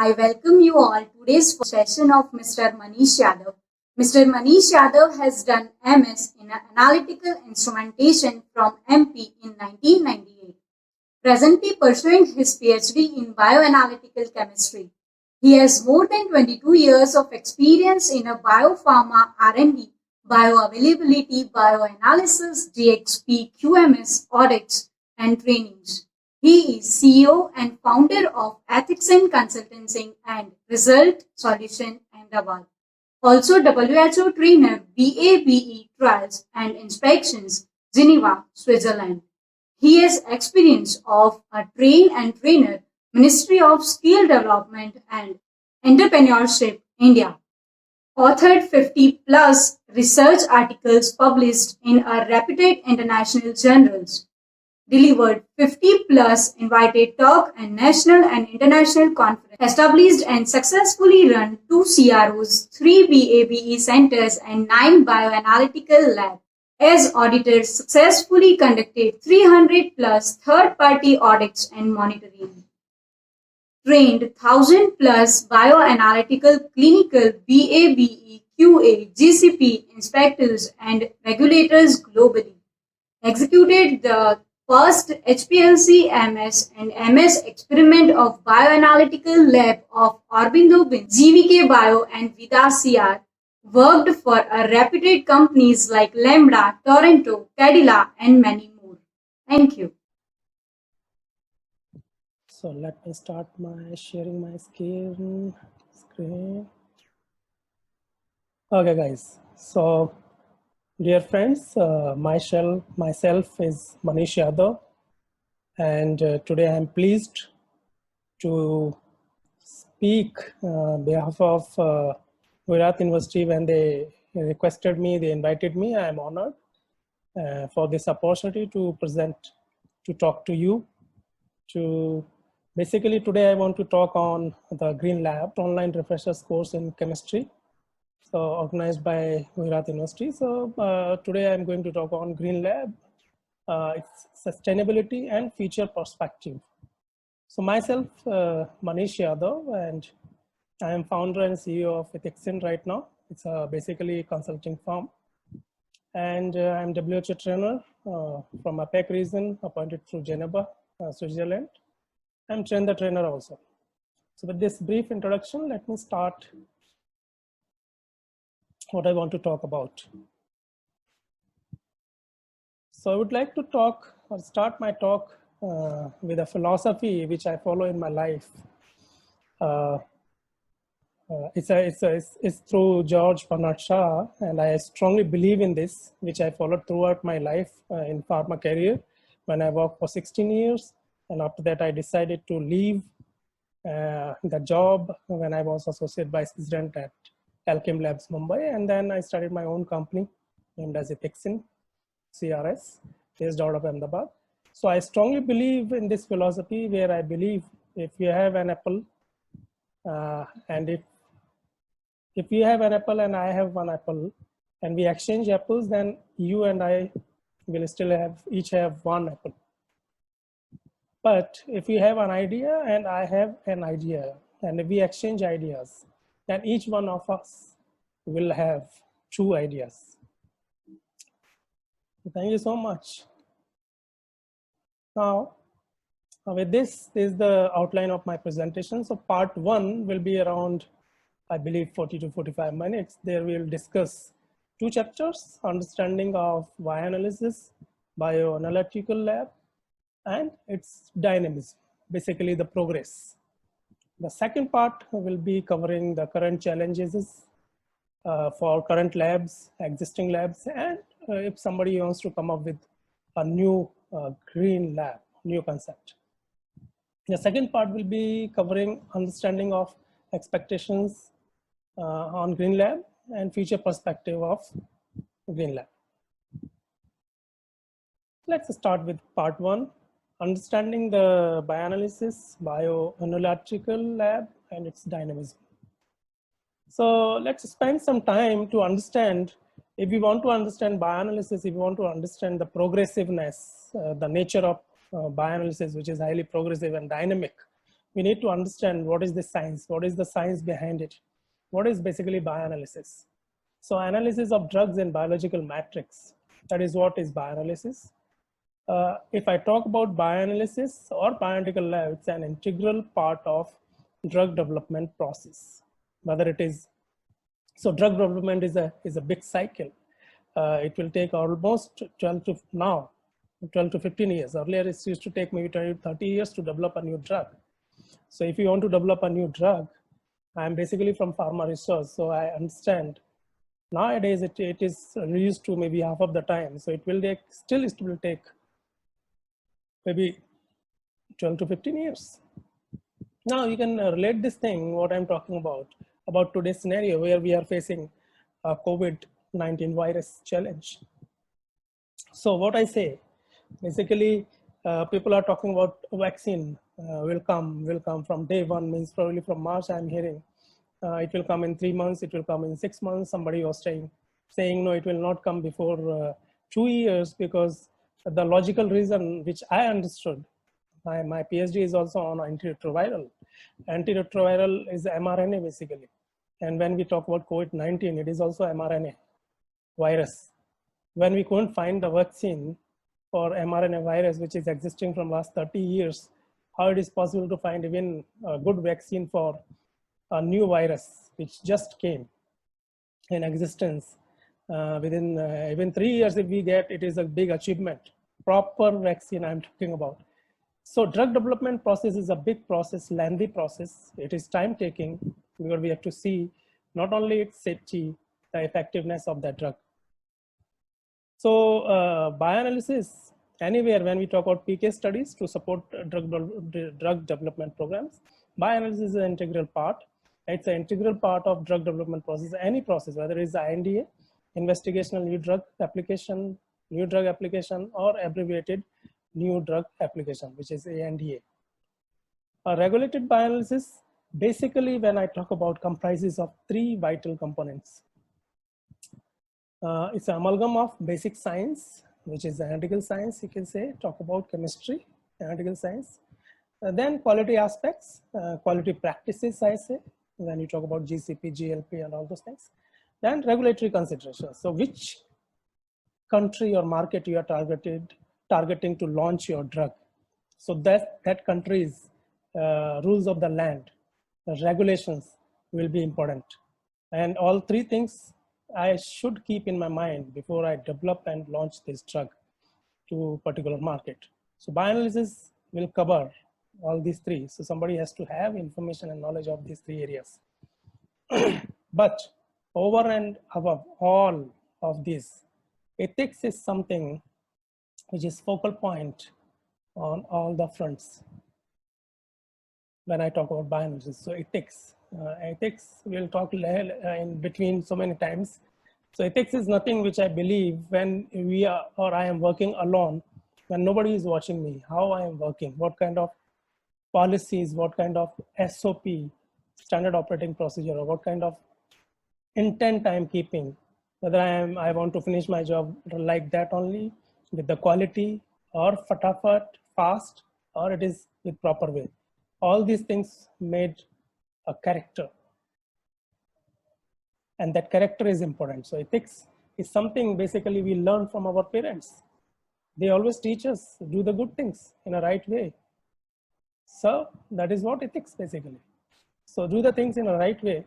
I welcome you all to today's session of Mr. Manish Yadav. Mr. Manish Yadav has done MS in Analytical Instrumentation from MP in 1998, presently pursuing his PhD in Bioanalytical Chemistry. He has more than 22 years of experience in a biopharma R&D, bioavailability, bioanalysis, GXP, QMS, audits, and trainings. He is CEO and founder of Ethics in Consulting and Result Solution Ahmedabad. Also WHO trainer, BABE trials and inspections, Geneva, Switzerland. He has experience of a train and trainer, Ministry of Skill Development and Entrepreneurship, India. Authored 50 plus research articles published in a reputed international journals. Delivered 50 plus invited talk and national and international conference. Established and successfully run 2 CROs, 3 BABE centers and 9 bioanalytical labs. As auditor, successfully conducted 300 plus third-party audits and monitoring. Trained 1,000 plus bioanalytical clinical BABE, QA, GCP inspectors and regulators globally. Executed the first HPLC MS and MS experiment of bioanalytical lab of Aurobindo Bin, GVK Bio and Vida CR. Worked for a reputed companies like Lambda, Toronto, Cadila, and many more. Thank you. So let me start my sharing my screen. Okay, guys. So, dear friends, myself is Manish Yadav, and today I am pleased to speak on behalf of Gujarat University. When they requested me, they invited me. I am honored for this opportunity to present, to talk to you. Basically, today I want to talk on the Green Lab, online refreshers course in chemistry, so organized by Gujarat University. So today I'm going to talk on Green Lab, its sustainability and future perspective. So myself, Manish Yadav, and I am founder and CEO of Ethics right now. It's basically a consulting firm. And I'm WHO trainer from APAC region, appointed through Geneva, Switzerland. I'm the trainer also. So with this brief introduction, let me start what I want to talk about. So I would like to talk or start my talk with a philosophy which I follow in my life. It's through George Bernard Shaw, and I strongly believe in this, which I followed throughout my life in pharma career when I worked for 16 years. And after that, I decided to leave the job when I was associate vice president at Alchem Labs, Mumbai. And then I started my own company named as Ethixin, CRS, based out of Ahmedabad. So I strongly believe in this philosophy where I believe if you have an apple and if you have an apple and I have one apple and we exchange apples, then you and I will still each have one apple. But if you have an idea and I have an idea, and if we exchange ideas, then each one of us will have 2 ideas. Thank you so much. Now, with this is the outline of my presentation. So part 1 will be around, I believe, 40 to 45 minutes. There we'll discuss 2 chapters, understanding of bioanalysis, bioanalytical lab, and its dynamism, basically the progress. The second part will be covering the current challenges for current labs, existing labs, and if somebody wants to come up with a new green lab, new concept. The second part will be covering understanding of expectations on green lab and future perspective of green lab. Let's start with part 1. Understanding the bioanalysis, bioanalytical lab, and its dynamism. So let's spend some time to understand, if we want to understand bioanalysis, if we want to understand the progressiveness, the nature of bioanalysis, which is highly progressive and dynamic, we need to understand what is the science, what is the science behind it, what is basically bioanalysis. So analysis of drugs in biological matrix, that is what is bioanalysis. If I talk about bioanalysis or bioanalytical lab, it's an integral part of drug development process. Whether it is, so drug development is a big cycle. It will take almost 12 to 15 years. Earlier, it used to take maybe 20 to 30 years to develop a new drug. So if you want to develop a new drug, I'm basically from pharma research, so I understand. Nowadays, it is reduced to maybe half of the time. So it will take, still it will take maybe 12 to 15 years. Now you can relate this thing, what I'm talking about today's scenario where we are facing a COVID-19 virus challenge. So what I say, basically, people are talking about vaccine will come from day one, means probably from March. I'm hearing it will come in 3 months, it will come in 6 months. Somebody was saying no, it will not come before 2 years, because the logical reason which I understood, my PhD is also on antiretroviral. Antiretroviral is mRNA basically. And when we talk about COVID-19, it is also mRNA virus. When we couldn't find the vaccine for mRNA virus, which is existing from last 30 years, how it is possible to find even a good vaccine for a new virus, which just came in existence within even 3 years, if we get, it is a big achievement. Proper vaccine I'm talking about. So drug development process is a big process, lengthy process. It is time taking because we have to see not only its safety, the effectiveness of that drug. So bioanalysis, anywhere when we talk about PK studies to support drug development programs, bioanalysis is an integral part. It's an integral part of drug development process, any process, whether it's INDA, investigational new drug application, or abbreviated new drug application, which is ANDA. A regulated bioanalysis, basically when I talk about, comprises of 3 vital components. It's an amalgam of basic science, which is analytical science, you can say, talk about chemistry, analytical science. Then quality aspects, quality practices, I say, when you talk about GCP, GLP and all those things. Then regulatory considerations. So which country or market you are targeting to launch your drug. So that country's rules of the land, the regulations will be important. And all 3 things I should keep in my mind before I develop and launch this drug to a particular market. So bioanalysis will cover all these 3. So somebody has to have information and knowledge of these 3 areas. But over and above all of this, ethics is something which is focal point on all the fronts when I talk about bioanalysis. So ethics we'll talk in between so many times. So ethics is nothing which I believe when we are, or I am working alone, when nobody is watching me, how I am working, what kind of policies, what kind of SOP, standard operating procedure, or what kind of intent I am keeping, whether I want to finish my job like that only with the quality, or fatafat, fast, or it is with proper way. All these things made a character, and that character is important. So ethics is something basically we learn from our parents. They always teach us do the good things in a right way. So that is what ethics basically. So do the things in a right way,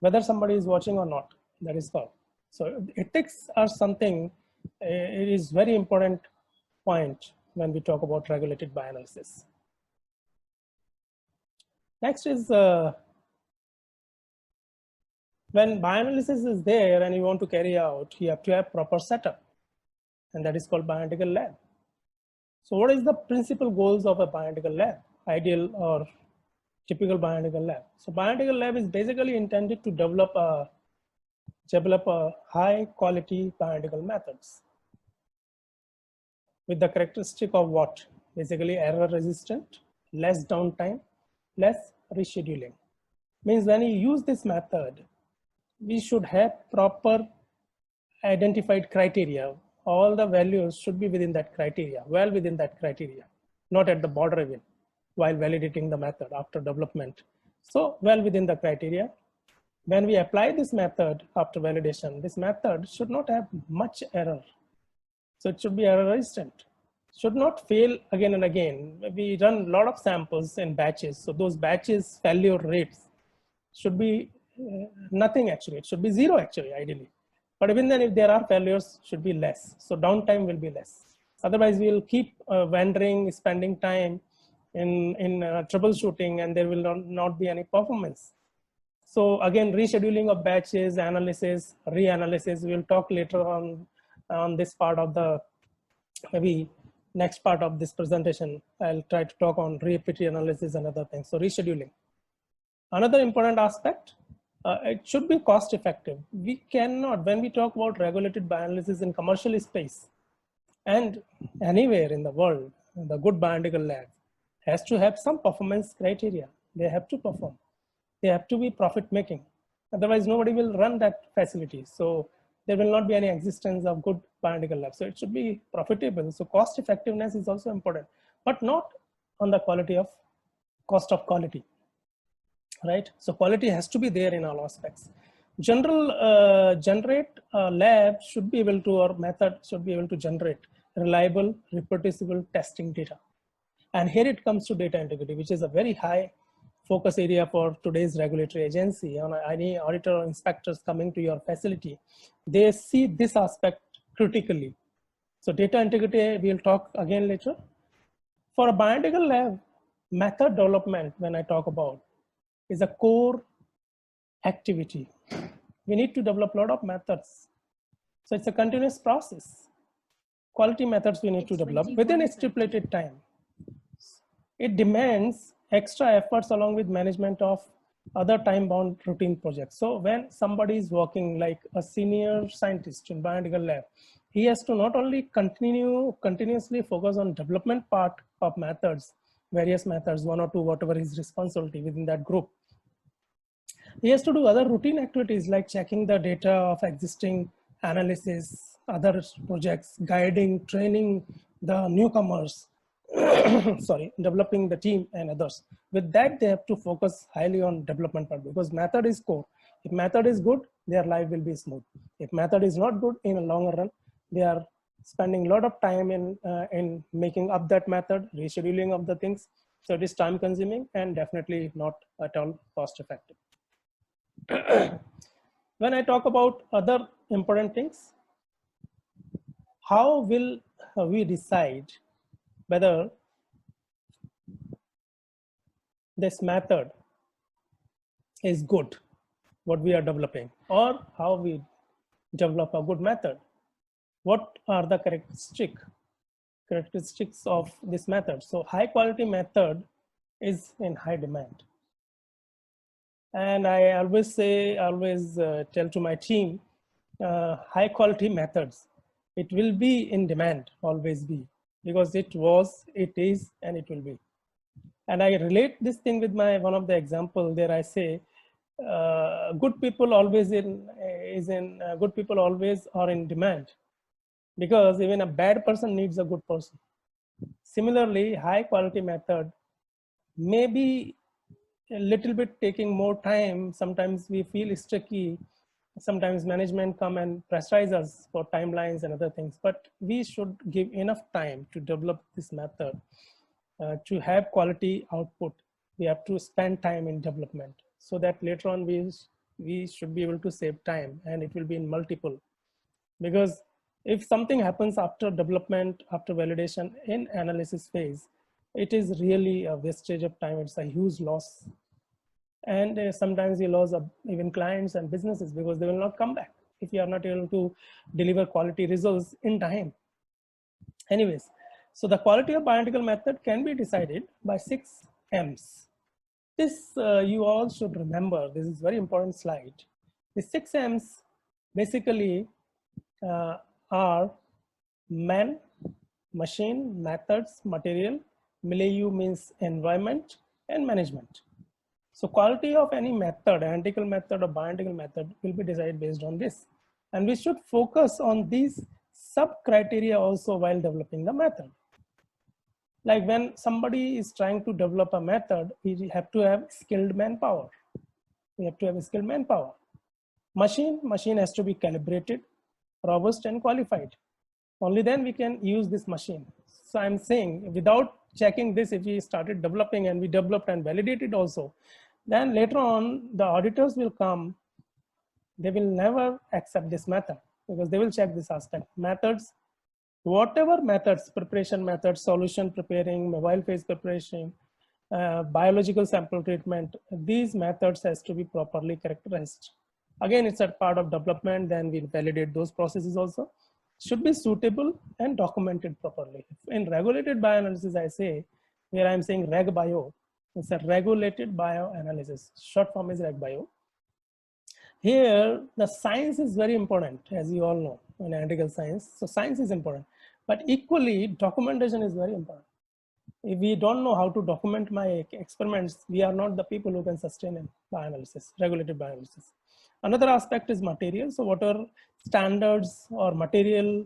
whether somebody is watching or not, that is all. So ethics are something, it is very important point when we talk about regulated bioanalysis. Next is when bioanalysis is there and you want to carry out, you have to have proper setup, and that is called bioanalytical lab. So what is the principal goals of a bioanalytical lab, ideal or typical bioanalytical lab? So bioanalytical lab is basically intended to develop a high quality bioanalytical methods with the characteristic of what? Basically error resistant, less downtime, less rescheduling. Means when you use this method, we should have proper identified criteria. All the values should be within that criteria, well within that criteria, not at the border even. while validating the method after development. So well within the criteria. When we apply this method after validation, this method should not have much error. So it should be error resistant, should not fail again and again. We run a lot of samples in batches. So those batches failure rates should be nothing actually. It should be zero actually, ideally. But even then, if there are failures, should be less. So downtime will be less. Otherwise, we will keep wandering, spending time in troubleshooting, and there will not be any performance. So again, rescheduling of batches, analysis, reanalysis. We'll talk later on this part of the, maybe next part of this presentation. I'll try to talk on repeat analysis and other things. So rescheduling. Another important aspect, it should be cost effective. We cannot, when we talk about regulated bioanalysis in commercial space and anywhere in the world, the good bioanalytical lab has to have some performance criteria. They have to perform. They have to be profit making. Otherwise, nobody will run that facility. So there will not be any existence of good bioanalytical lab. So it should be profitable. So cost effectiveness is also important, but not on the quality of cost of quality. Right? So quality has to be there in all aspects. Generate lab should be able to, or method should be able to generate reliable, reproducible testing data. And here it comes to data integrity, which is a very high focus area for today's regulatory agency. On any auditor or inspectors coming to your facility, they see this aspect critically. So data integrity, we'll talk again later. For a bioanalytical lab, method development, when I talk about, is a core activity. We need to develop a lot of methods. So it's a continuous process. Quality methods we need to develop within a stipulated time. It demands extra efforts along with management of other time-bound routine projects. So when somebody is working like a senior scientist in bioanalytical lab, he has to not only continuously focus on development part of methods, various methods, one or two, whatever his responsibility within that group. He has to do other routine activities like checking the data of existing analysis, other projects, guiding, training the newcomers, sorry, developing the team and others. With that, they have to focus highly on development part because method is core. If method is good, their life will be smooth. If method is not good in a longer run, they are spending a lot of time in making up that method, rescheduling of the things. So it is time consuming and definitely not at all cost effective. When I talk about other important things, how will we decide whether this method is good, what we are developing, or how we develop a good method? What are the characteristics of this method? So high quality method is in high demand. And I always tell to my team, high quality methods, it will be in demand, always be, because it was, it is, and it will be. And I relate this thing with one of the example there. I say, good people always good people always are in demand, because even a bad person needs a good person. Similarly, high quality method may be a little bit taking more time. Sometimes we feel it's tricky. Sometimes management come and pressurize us for timelines and other things, but we should give enough time to develop this method. To have quality output, we have to spend time in development so that later on we should be able to save time, and it will be in multiple. Because if something happens after development, after validation in analysis phase, it is really a wastage of time. It's a huge loss. And sometimes you lose even clients and businesses because they will not come back if you are not able to deliver quality results in time. Anyways, so the quality of bioanalytical method can be decided by 6 M's. This you all should remember. This is very important slide. The 6 M's basically are man, machine, methods, material, milieu means environment, and management. So quality of any method, analytical method or bioanalytical method, will be decided based on this. And we should focus on these sub criteria also while developing the method. Like when somebody is trying to develop a method, we have to have skilled manpower. We have to have skilled manpower. Machine has to be calibrated, robust and qualified. Only then we can use this machine. So I'm saying without checking this, if we started developing and we developed and validated also, then later on the auditors will come, they will never accept this method because they will check this aspect. Methods, whatever methods, preparation methods, solution preparing, mobile phase preparation, biological sample treatment, these methods has to be properly characterized. Again, it's a part of development, then we validate those processes also. Should be suitable and documented properly. In regulated bioanalysis, I say, where I'm saying reg bio, it's a regulated bioanalysis. Short form is reg bio. Here, the science is very important, as you all know, in analytical science. So science is important, but equally documentation is very important. If we don't know how to document my experiments, we are not the people who can sustain in bioanalysis, regulated bioanalysis. Another aspect is material. So what are standards or material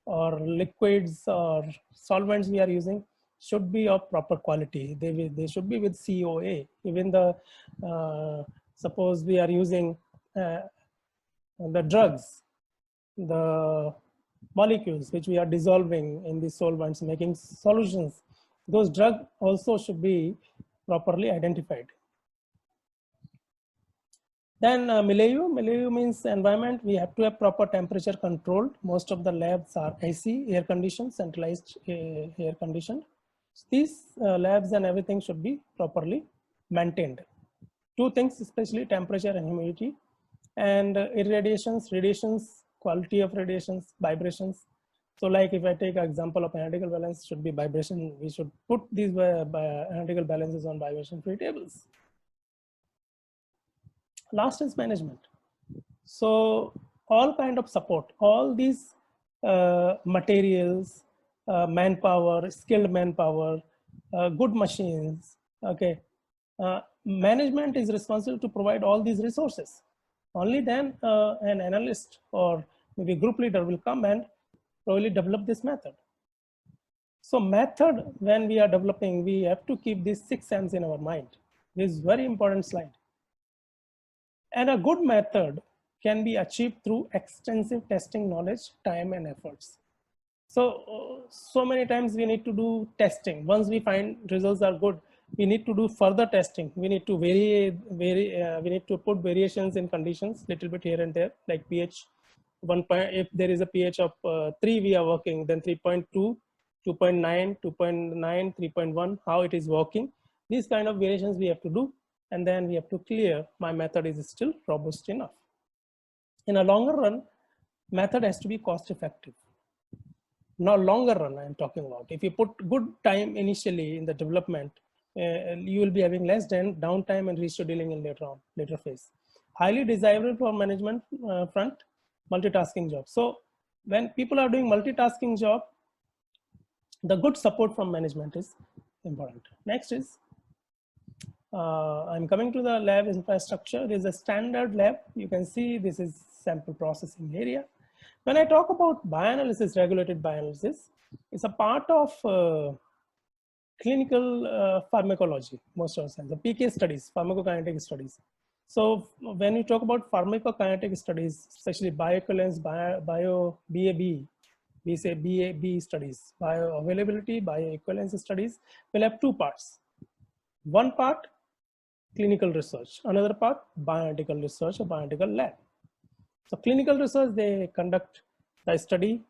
or liquids or solvents we are using should be of proper quality. They should be with COA. Even the, suppose we are using the drugs, the molecules which we are dissolving in the solvents, making solutions, those drugs also should be properly identified. Then milieu means environment. We have to have proper temperature controlled. Most of the labs are AC, air conditioned, centralized air conditioned. These labs and everything should be properly maintained. Two things, especially temperature and humidity, and irradiations, radiations, quality of radiations, vibrations. So like if I take an example of analytical balance, should be vibration. We should put these analytical balances on vibration free tables. Last is management. So all kind of support, all these materials, manpower, skilled manpower, good machines, okay. Management is responsible to provide all these resources. Only then an analyst or maybe group leader will come and probably develop this method. So method, when we are developing, we have to keep these 6 M's in our mind. This is very important slide. And a good method can be achieved through extensive testing knowledge, time and efforts. So many times we need to do testing. Once we find results are good, we need to do further testing. We need to we need to put variations in conditions little bit here and there, like pH. If there is a pH of 3, we are working, then 3.2, 2.9, 2.9, 3.1, how it is working. These kind of variations we have to do, and then we have to clear my method is still robust enough. In a longer run, method has to be cost effective. Now longer run I'm talking about. If you put good time initially in the development, you will be having less downtime and rescheduling in later phase. Highly desirable for management front, multitasking job. So when people are doing multitasking job, the good support from management is important. Next is, I'm coming to the lab infrastructure. There's a standard lab. You can see this is sample processing area. When I talk about bioanalysis, regulated bioanalysis, it's a part of clinical pharmacology, most of the time, the PK studies, pharmacokinetic studies. So when you talk about pharmacokinetic studies, especially bioequivalence, BAB, we say BAB studies, bioavailability, bioequivalence studies will have 2 parts. One part, clinical research, another part, bioanalytical research or bioanalytical lab. So clinical research, they conduct the study,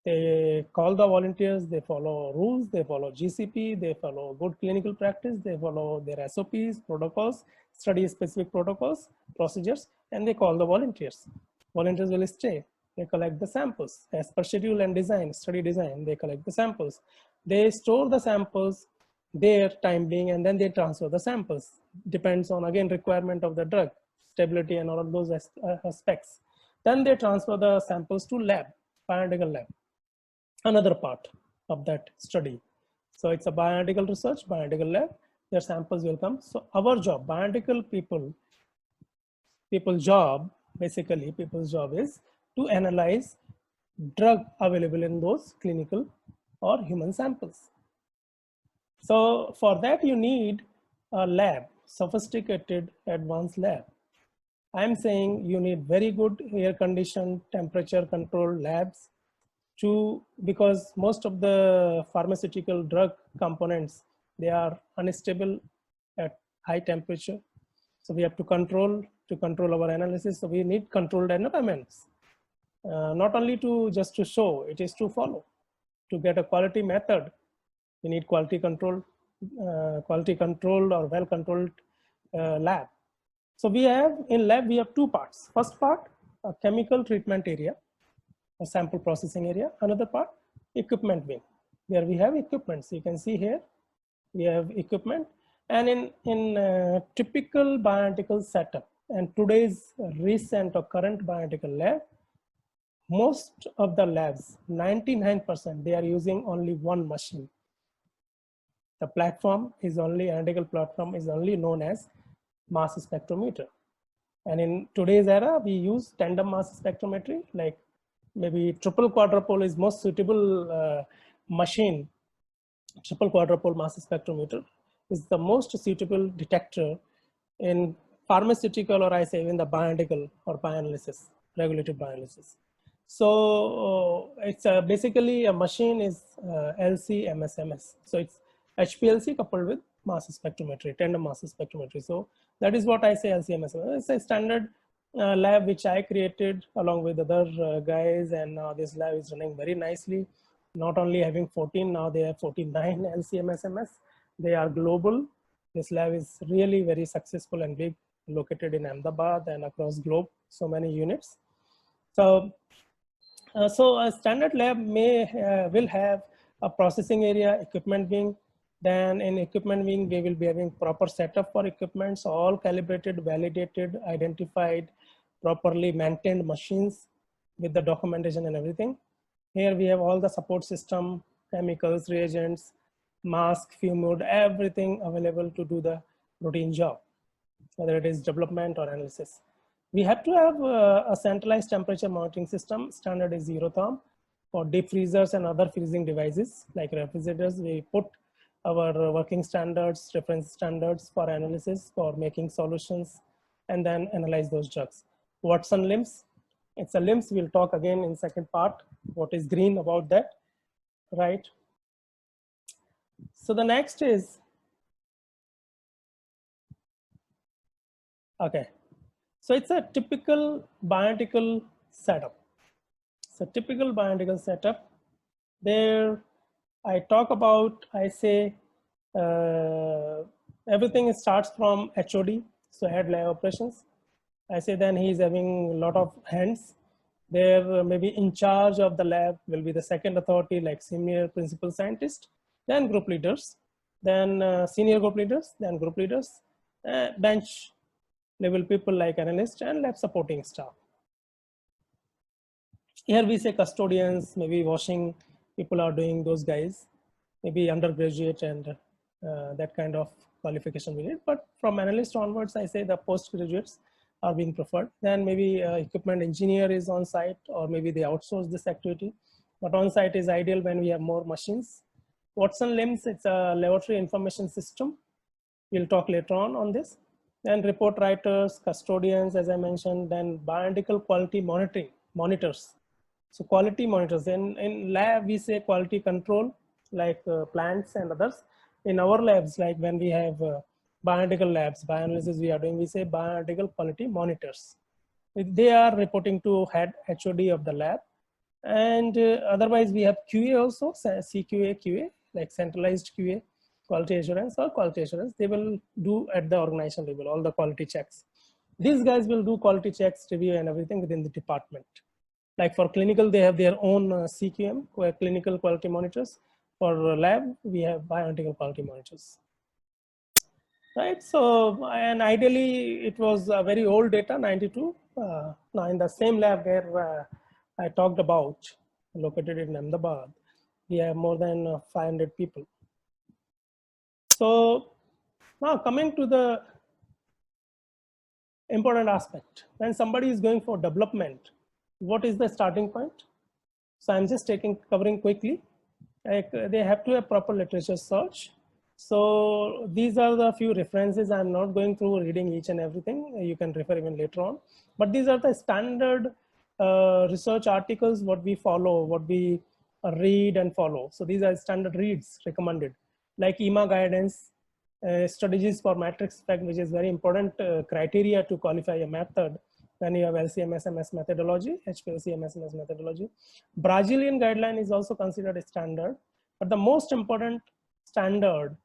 they call the volunteers, they follow rules, they follow GCP, they follow good clinical practice, they follow their SOPs, protocols, study specific protocols, procedures, and they call the volunteers. Volunteers will stay, they collect the samples as per schedule and design, study design, they collect the samples. They store the samples, their time being, and then they transfer the samples. Depends on, again, requirement of the drug, stability and all of those aspects. Then they transfer the samples to lab, bioanalytical lab, another part of that study. So it's a bioanalytical research, bioanalytical lab, their samples will come. So our job, bioanalytical people's job is to analyze drug available in those clinical or human samples. So for that, you need a lab, sophisticated advanced lab. I'm saying you need very good air conditioned, temperature controlled labs because most of the pharmaceutical drug components, they are unstable at high temperature. So we have to control our analysis. So we need controlled environments, not only just to show, it is to follow. To get a quality method, we need quality controlled or well controlled lab. So we have in lab, we have two parts. First part, a chemical treatment area, a sample processing area. Another part, equipment wing, where we have equipment. So you can see here, we have equipment. And in typical bioanalytical setup and today's recent or current bioanalytical lab, most of the labs, 99%, they are using only one machine. The platform is only, analytical platform is only known as mass spectrometer. And in today's era, we use tandem mass spectrometry, like maybe triple quadrupole is most suitable machine. Triple quadrupole mass spectrometer is the most suitable detector in pharmaceutical, or I say even the bioanalytical or bioanalysis, regulated bioanalysis. So it's basically a machine is LC-MS-MS. So it's HPLC coupled with mass spectrometry, tandem mass spectrometry. So that is what I say LC-MS. It's a standard lab which I created along with other guys, and this lab is running very nicely. Not only having 14, now they have 49 LC-MS. They are global. This lab is really very successful and big, located in Ahmedabad and across globe, so many units. So a standard lab will have a processing area, equipment wing. Then in equipment wing, we will be having proper setup for equipments, all calibrated, validated, identified, properly maintained machines with the documentation and everything. Here we have all the support system, chemicals, reagents, mask, fume hood, everything available to do the routine job, whether it is development or analysis. We have to have a centralized temperature monitoring system. Standard is Zerotherm. For deep freezers and other freezing devices like refrigerators, we put our working standards, reference standards for analysis, for making solutions, and then analyze those drugs. Watson LIMS, it's a LIMS. We'll talk again in second part, what is green about that, right? So the next is, okay. So it's a typical bioanalytical setup. So typical bioanalytical setup, there I talk about, I say everything starts from HOD, so head lab operations. I say then he's having a lot of hands. There maybe in charge of the lab will be the second authority, like senior principal scientist, then group leaders, then senior group leaders, then group leaders, bench level people like analysts and lab supporting staff. Here we say custodians, maybe washing people are doing, those guys, maybe undergraduate and that kind of qualification we need. But from analyst onwards, I say the postgraduates are being preferred. Then maybe equipment engineer is on site, or maybe they outsource this activity. But on site is ideal when we have more machines. Watson LIMS, it's a laboratory information system. We'll talk later on this. Then report writers, custodians, as I mentioned, then bioanalytical quality monitors. So quality monitors, in lab, we say quality control, like plants and others. In our labs, like when we have bioanalytical labs, bioanalysis we are doing, we say bioanalytical quality monitors. They are reporting to head HOD of the lab. And otherwise we have QA also, CQA, QA, like centralized QA, quality assurance or quality assurance. They will do at the organization level, all the quality checks. These guys will do quality checks, review and everything within the department. Like for clinical, they have their own CQM, clinical quality monitors. For lab, we have bioanalytical quality monitors. Right, so, and ideally it was very old data, 92. Now in the same lab where I talked about, located in Ahmedabad, we have more than 500 people. So now coming to the important aspect, when somebody is going for development, what is the starting point? So I'm just covering quickly. Like they have to have proper literature search. So these are the few references. I'm not going through reading each and everything. You can refer even later on. But these are the standard research articles, what we follow, what we read and follow. So these are standard reads recommended, like EMA guidance, strategies for matrix effect, which is very important criteria to qualify a method when you have LCMS-MS methodology, HPLC-MS-MS methodology. Brazilian guideline is also considered a standard, but the most important standard,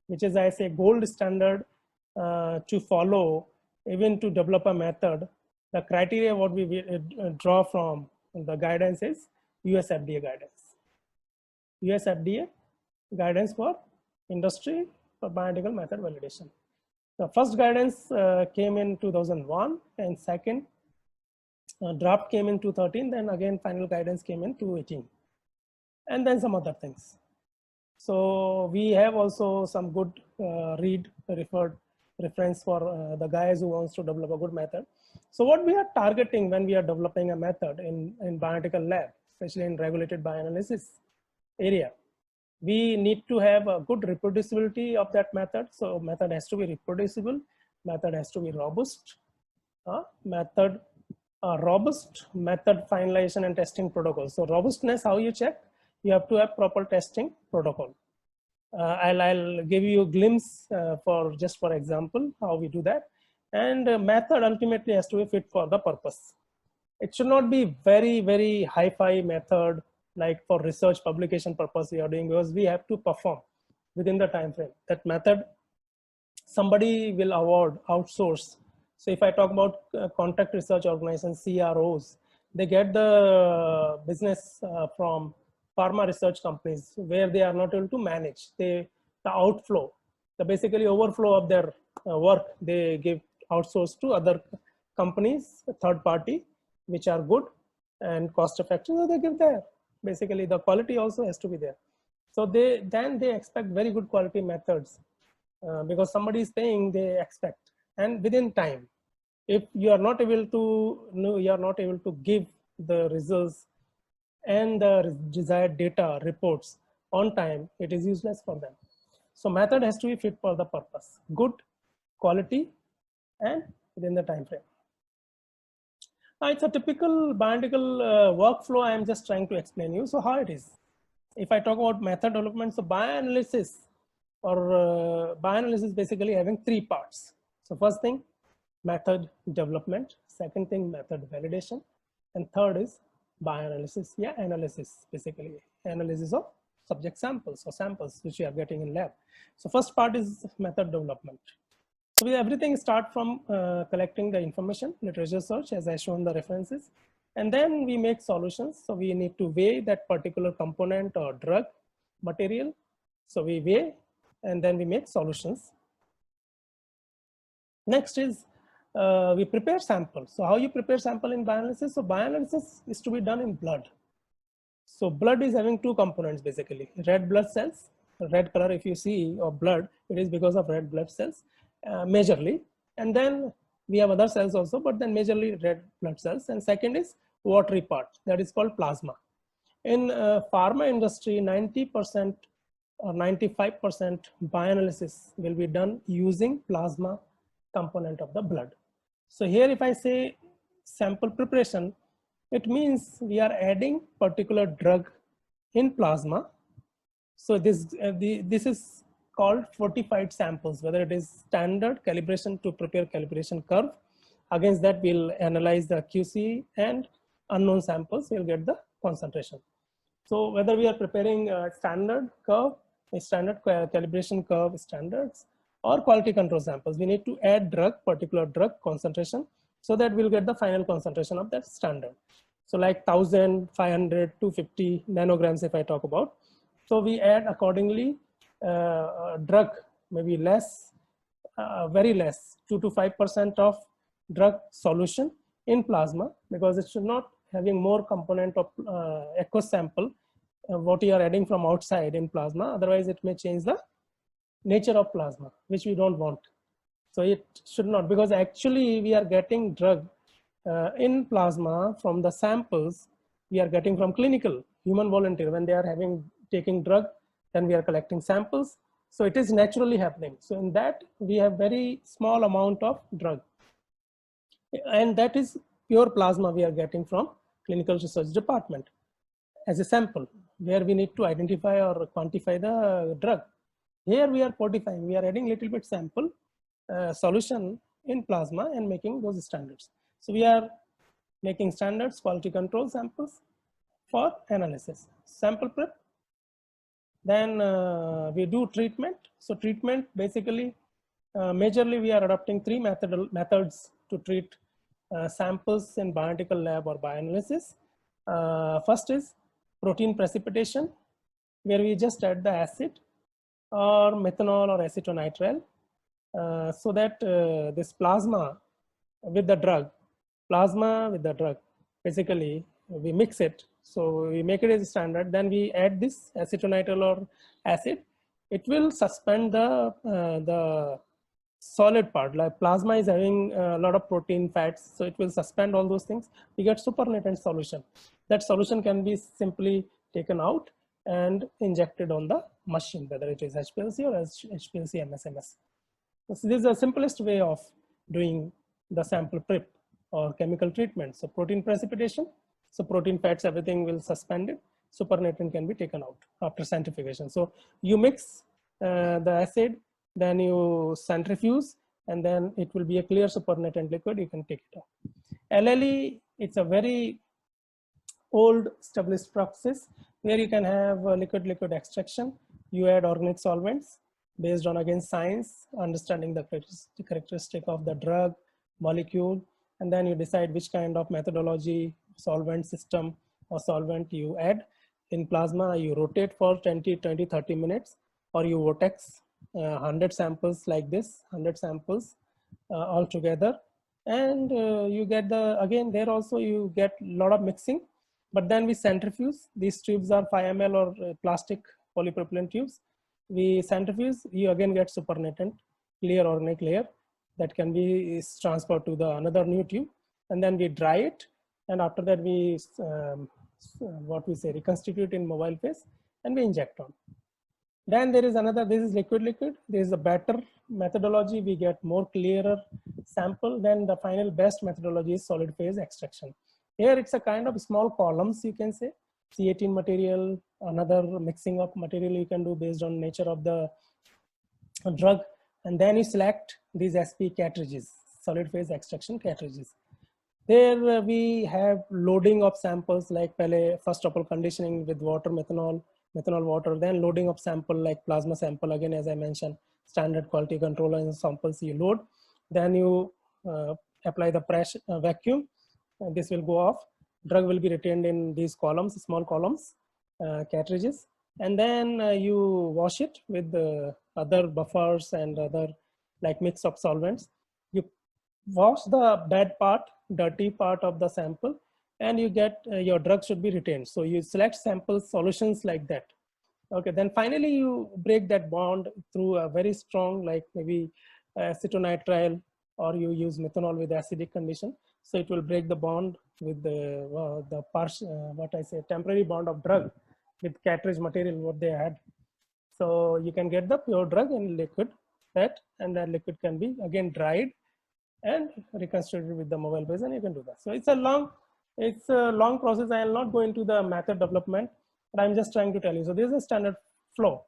which is, I say, gold standard to follow even to develop a method, the criteria what we draw from the guidance is US FDA guidance. US FDA guidance for industry for bioanalytical method validation. The first guidance came in 2001, and second draft came in 2013. Then again, final guidance came in 2018, and then some other things. So we have also some good reference for the guys who wants to develop a good method. So what we are targeting when we are developing a method in bioanalytical lab, especially in regulated bioanalysis area, we need to have a good reproducibility of that method. So method has to be reproducible, method has to be robust, robust method finalization and testing protocol. So robustness, how you check? You have to have proper testing protocol. I'll give you a glimpse for example how we do that. And method ultimately has to be fit for the purpose. It should not be very hi-fi method like for research publication purpose we are doing, because we have to perform within the time frame. That method somebody will award, outsource. So if I talk about contract research organizations, CROs, they get the business from pharma research companies where they are not able to manage the outflow, the basically overflow of their work. They give outsource to other companies, third party, which are good and cost effective. So they give there. Basically, the quality also has to be there. So they expect very good quality methods because somebody is paying, they expect, and within time. If you are not able to give the results and the desired data reports on time, it is useless for them. So method has to be fit for the purpose, good quality and within the time frame. It's a typical bioanalytical workflow. I am just trying to explain you. So how it is? If I talk about method development, so bioanalysis basically having three parts. So first thing, method development. Second thing, method validation. And third is bioanalysis. Yeah, analysis, basically analysis of subject samples or samples which you are getting in lab. So first part is method development. So everything start from collecting the information, literature search, as I shown the references, and then we make solutions. So we need to weigh that particular component or drug material. So we weigh and then we make solutions. Next is we prepare samples. So how you prepare sample in bioanalysis? So bioanalysis is to be done in blood. So blood is having two components basically, red blood cells, red color if you see of blood, it is because of red blood cells majorly. And then we have other cells also, but then majorly red blood cells. And second is watery part, that is called plasma. In pharma industry, 90% or 95% bioanalysis will be done using plasma component of the blood. So here if I say sample preparation, it means we are adding particular drug in plasma. So this is called fortified samples, whether it is standard calibration to prepare calibration curve. Against that, we'll analyze the QC and unknown samples, we'll get the concentration. So whether we are preparing a standard curve, a standard calibration curve standards, or quality control samples, we need to add particular drug concentration, so that we'll get the final concentration of that standard. So like 1,000, 500, 250 nanograms if I talk about. So we add accordingly drug, maybe less, very less, 2 to 5% of drug solution in plasma, because it should not having more component of aqueous sample, what you are adding from outside in plasma. Otherwise it may change the nature of plasma, which we don't want. So it should not, because actually we are getting drug in plasma from the samples we are getting from clinical human volunteer. When they are taking drug, then we are collecting samples. So it is naturally happening. So in that we have very small amount of drug, and that is pure plasma we are getting from clinical research department as a sample, where we need to identify or quantify the drug. Here we are fortifying, we are adding little bit sample solution in plasma and making those standards. So we are making standards quality control samples for analysis. Sample prep, then we do treatment. So treatment basically, majorly we are adopting three methods to treat samples in bioanalytical lab or bioanalysis. First is protein precipitation, where we just add the acid or methanol or acetonitrile, so that this plasma with the drug, basically we mix it. So we make it as a standard, then we add this acetonitrile or acid. It will suspend the solid part. Like plasma is having a lot of protein, fats, so it will suspend all those things. We get supernatant solution. That solution can be simply taken out and injected on the machine, whether it is HPLC or HPLC MSMS. So this is the simplest way of doing the sample prep or chemical treatment. So protein precipitation, so protein, fats, everything will suspend it. Supernatant can be taken out after centrifugation. So you mix the acid, then you centrifuge, and then it will be a clear supernatant liquid. You can take it out. LLE, it's a very old established process where you can have liquid extraction. You add organic solvents based on, again, science, understanding the characteristic of the drug molecule, and then you decide which kind of methodology, solvent system or solvent you add. In plasma, you rotate for 20, 30 minutes, or you vortex 100 samples like this, 100 samples all together, and you get the, again, there also you get a lot of mixing, but then we centrifuge. These tubes are 5 ml or plastic polypropylene tubes. We centrifuge, you again get supernatant clear organic layer that can be transferred to the another new tube, and then we dry it, and after that we what we say, reconstitute in mobile phase, and we inject on. Then there is another, this is liquid. There is a better methodology, we get more clearer sample. Then the final best methodology is solid phase extraction. Here it's a kind of small columns, you can say, C18 material, another mixing of material you can do based on nature of the drug, and then you select these SP cartridges, solid phase extraction cartridges. There we have loading of samples, like first topple conditioning with water, methanol water, then loading of sample like plasma sample, again as I mentioned, standard quality control and samples you load. Then you apply the pressure vacuum, this will go off. Drug will be retained in these columns, small columns, cartridges, and then you wash it with other buffers and other like mix of solvents. You wash the bad part, dirty part of the sample, and you get your drug should be retained. So you select sample solutions like that. Okay, then finally you break that bond through a very strong, like maybe acetonitrile, or you use methanol with acidic condition. So it will break the bond with the partial, what I say, temporary bond of drug with cartridge material what they had. So you can get the pure drug in liquid, that, and that liquid can be again dried and reconstituted with the mobile base, and you can do that. So it's a long process. I will not go into the method development, but I'm just trying to tell you. So this is a standard flow.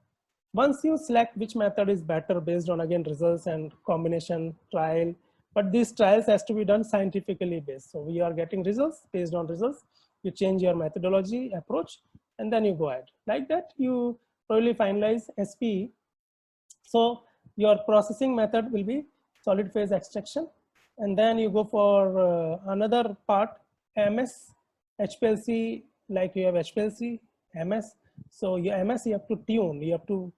Once you select which method is better based on, again, results and combination trial, but these trials has to be done scientifically based. So we are getting results, based on results, you change your methodology approach, and then you go ahead. Like that, you probably finalize SP. So your processing method will be solid phase extraction, and then you go for another part, MS, HPLC, like you have HPLC, MS. So your MS, you have to tune, you have to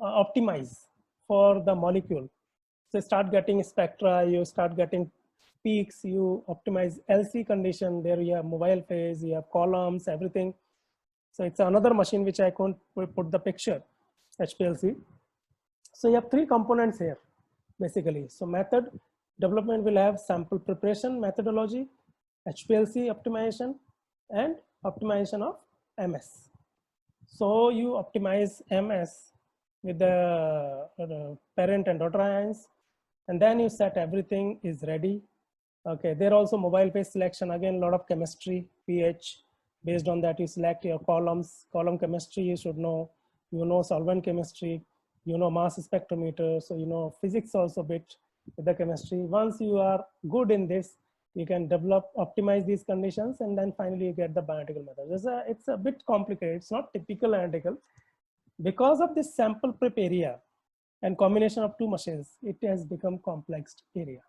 optimize for the molecule. So start getting spectra, you start getting peaks, you optimize LC condition, there you have mobile phase, you have columns, everything. So it's another machine which I can't put the picture, HPLC. So you have three components here, basically. So method development will have sample preparation methodology, HPLC optimization, and optimization of MS. So you optimize MS with the parent and daughter ions, and then you set everything is ready. Okay, there also mobile phase selection, again a lot of chemistry, pH. Based on that you select your columns. Column chemistry you should know. You know solvent chemistry, you know mass spectrometer, so you know physics also a bit with the chemistry. Once you are good in this, you can develop, optimize these conditions, and then finally you get the bioanalytical method. It's a bit complicated. It's not typical analytical. Because of this sample prep area and combination of two machines, it has become complex area.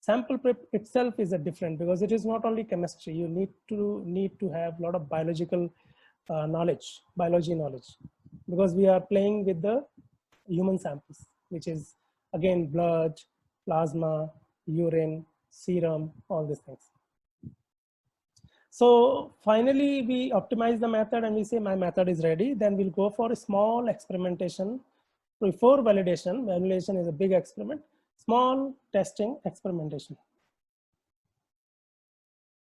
Sample prep itself is a different, because it is not only chemistry. You need to have a lot of biological biology knowledge, because we are playing with the human samples, which is again blood, plasma, urine, serum, all these things. So finally we optimize the method and we say my method is ready. Then we'll go for a small experimentation before validation. Validation is a big experiment. Small testing experimentation,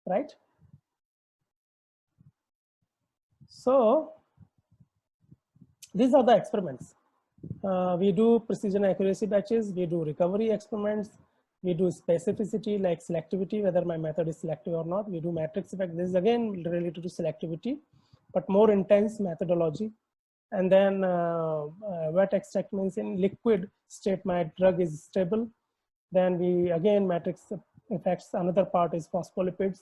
right? So these are the experiments. We do precision accuracy batches, we do recovery experiments, we do specificity like selectivity, whether my method is selective or not. We do matrix effect. This is again related to selectivity, but more intense methodology. And then wet extract means in liquid state my drug is stable. Then we again matrix effects. Another part is phospholipids.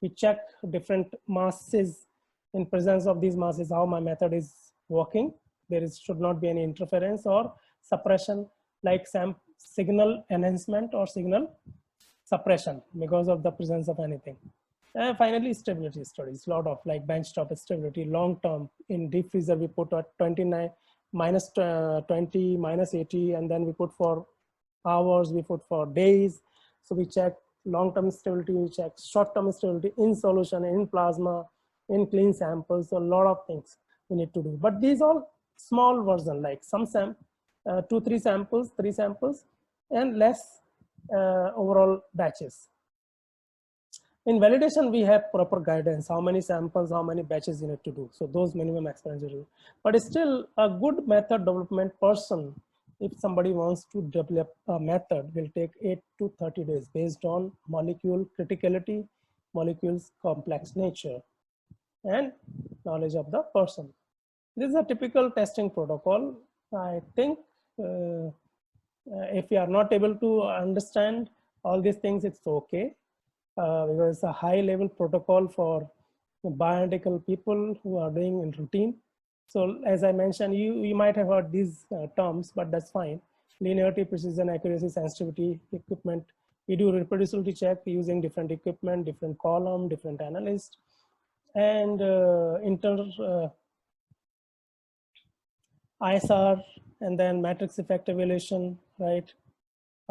We check different masses. In presence of these masses, how my method is working. There should not be any interference or suppression, like some signal enhancement or signal suppression because of the presence of anything. And finally, stability studies, a lot of like benchtop stability, long term. In deep freezer, we put at 29, minus 20, minus 80, and then we put for hours, we put for days. So we check long-term stability, we check short-term stability in solution, in plasma, in clean samples. So a lot of things we need to do. But these all small version, like some 2, 3 samples, 3 samples, and less overall batches. In validation, we have proper guidance, how many samples, how many batches you need to do. So those minimum experiments you do. But it's still a good method development person, if somebody wants to develop a method, will take 8 to 30 days based on molecule criticality, molecules complex nature, and knowledge of the person. This is a typical testing protocol. I think if you are not able to understand all these things, it's okay. Because it's a high level protocol for bioanalytical people who are doing in routine. So as I mentioned, you might have heard these terms, but that's fine. Linearity, precision, accuracy, sensitivity, equipment. We do reproducibility check using different equipment, different column, different analyst, and ISR, and then matrix effect evaluation, right?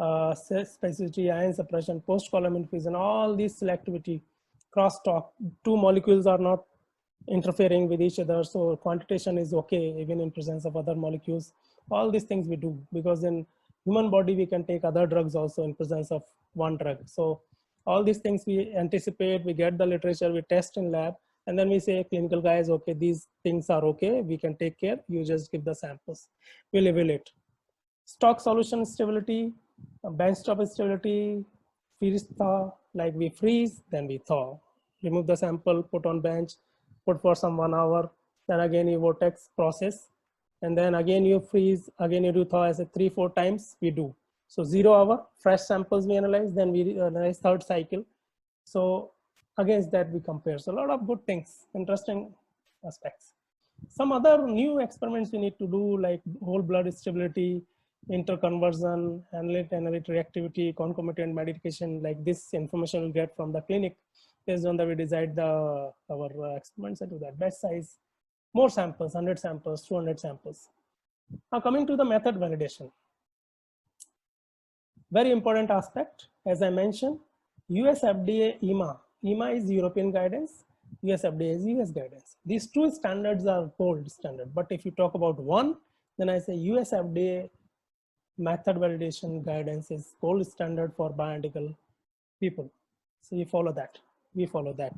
Specificity, ion suppression, post-column infusion, all these selectivity, crosstalk. 2 molecules are not interfering with each other, so quantitation is okay even in presence of other molecules. All these things we do, because in human body we can take other drugs also in presence of one drug. So all these things we anticipate, we get the literature, we test in lab, and then we say clinical guys, okay, these things are okay, we can take care, you just give the samples, we'll evaluate. Stock solution stability, benchtop stability, freeze thaw, like we freeze, then we thaw. Remove the sample, put on bench, put for some 1 hour, then again you vortex process, and then again you freeze, again you do thaw. As a 3-4 times we do. So 0 hour, fresh samples we analyze, then we analyze 3rd cycle. So against that we compare. So a lot of good things, interesting aspects. Some other new experiments we need to do, like whole blood stability, interconversion, analyte reactivity, concomitant medication. Like this information we'll get from the clinic. Based on that, we decide our experiments and do that. Batch size, more samples, 100 samples, 200 samples. Now coming to the method validation. Very important aspect, as I mentioned, US FDA, EMA is European guidance, US FDA is US guidance. These 2 standards are gold standard. But if you talk about one, then I say US FDA method validation guidance is gold standard for bioanalytical people. So we follow that. We follow that.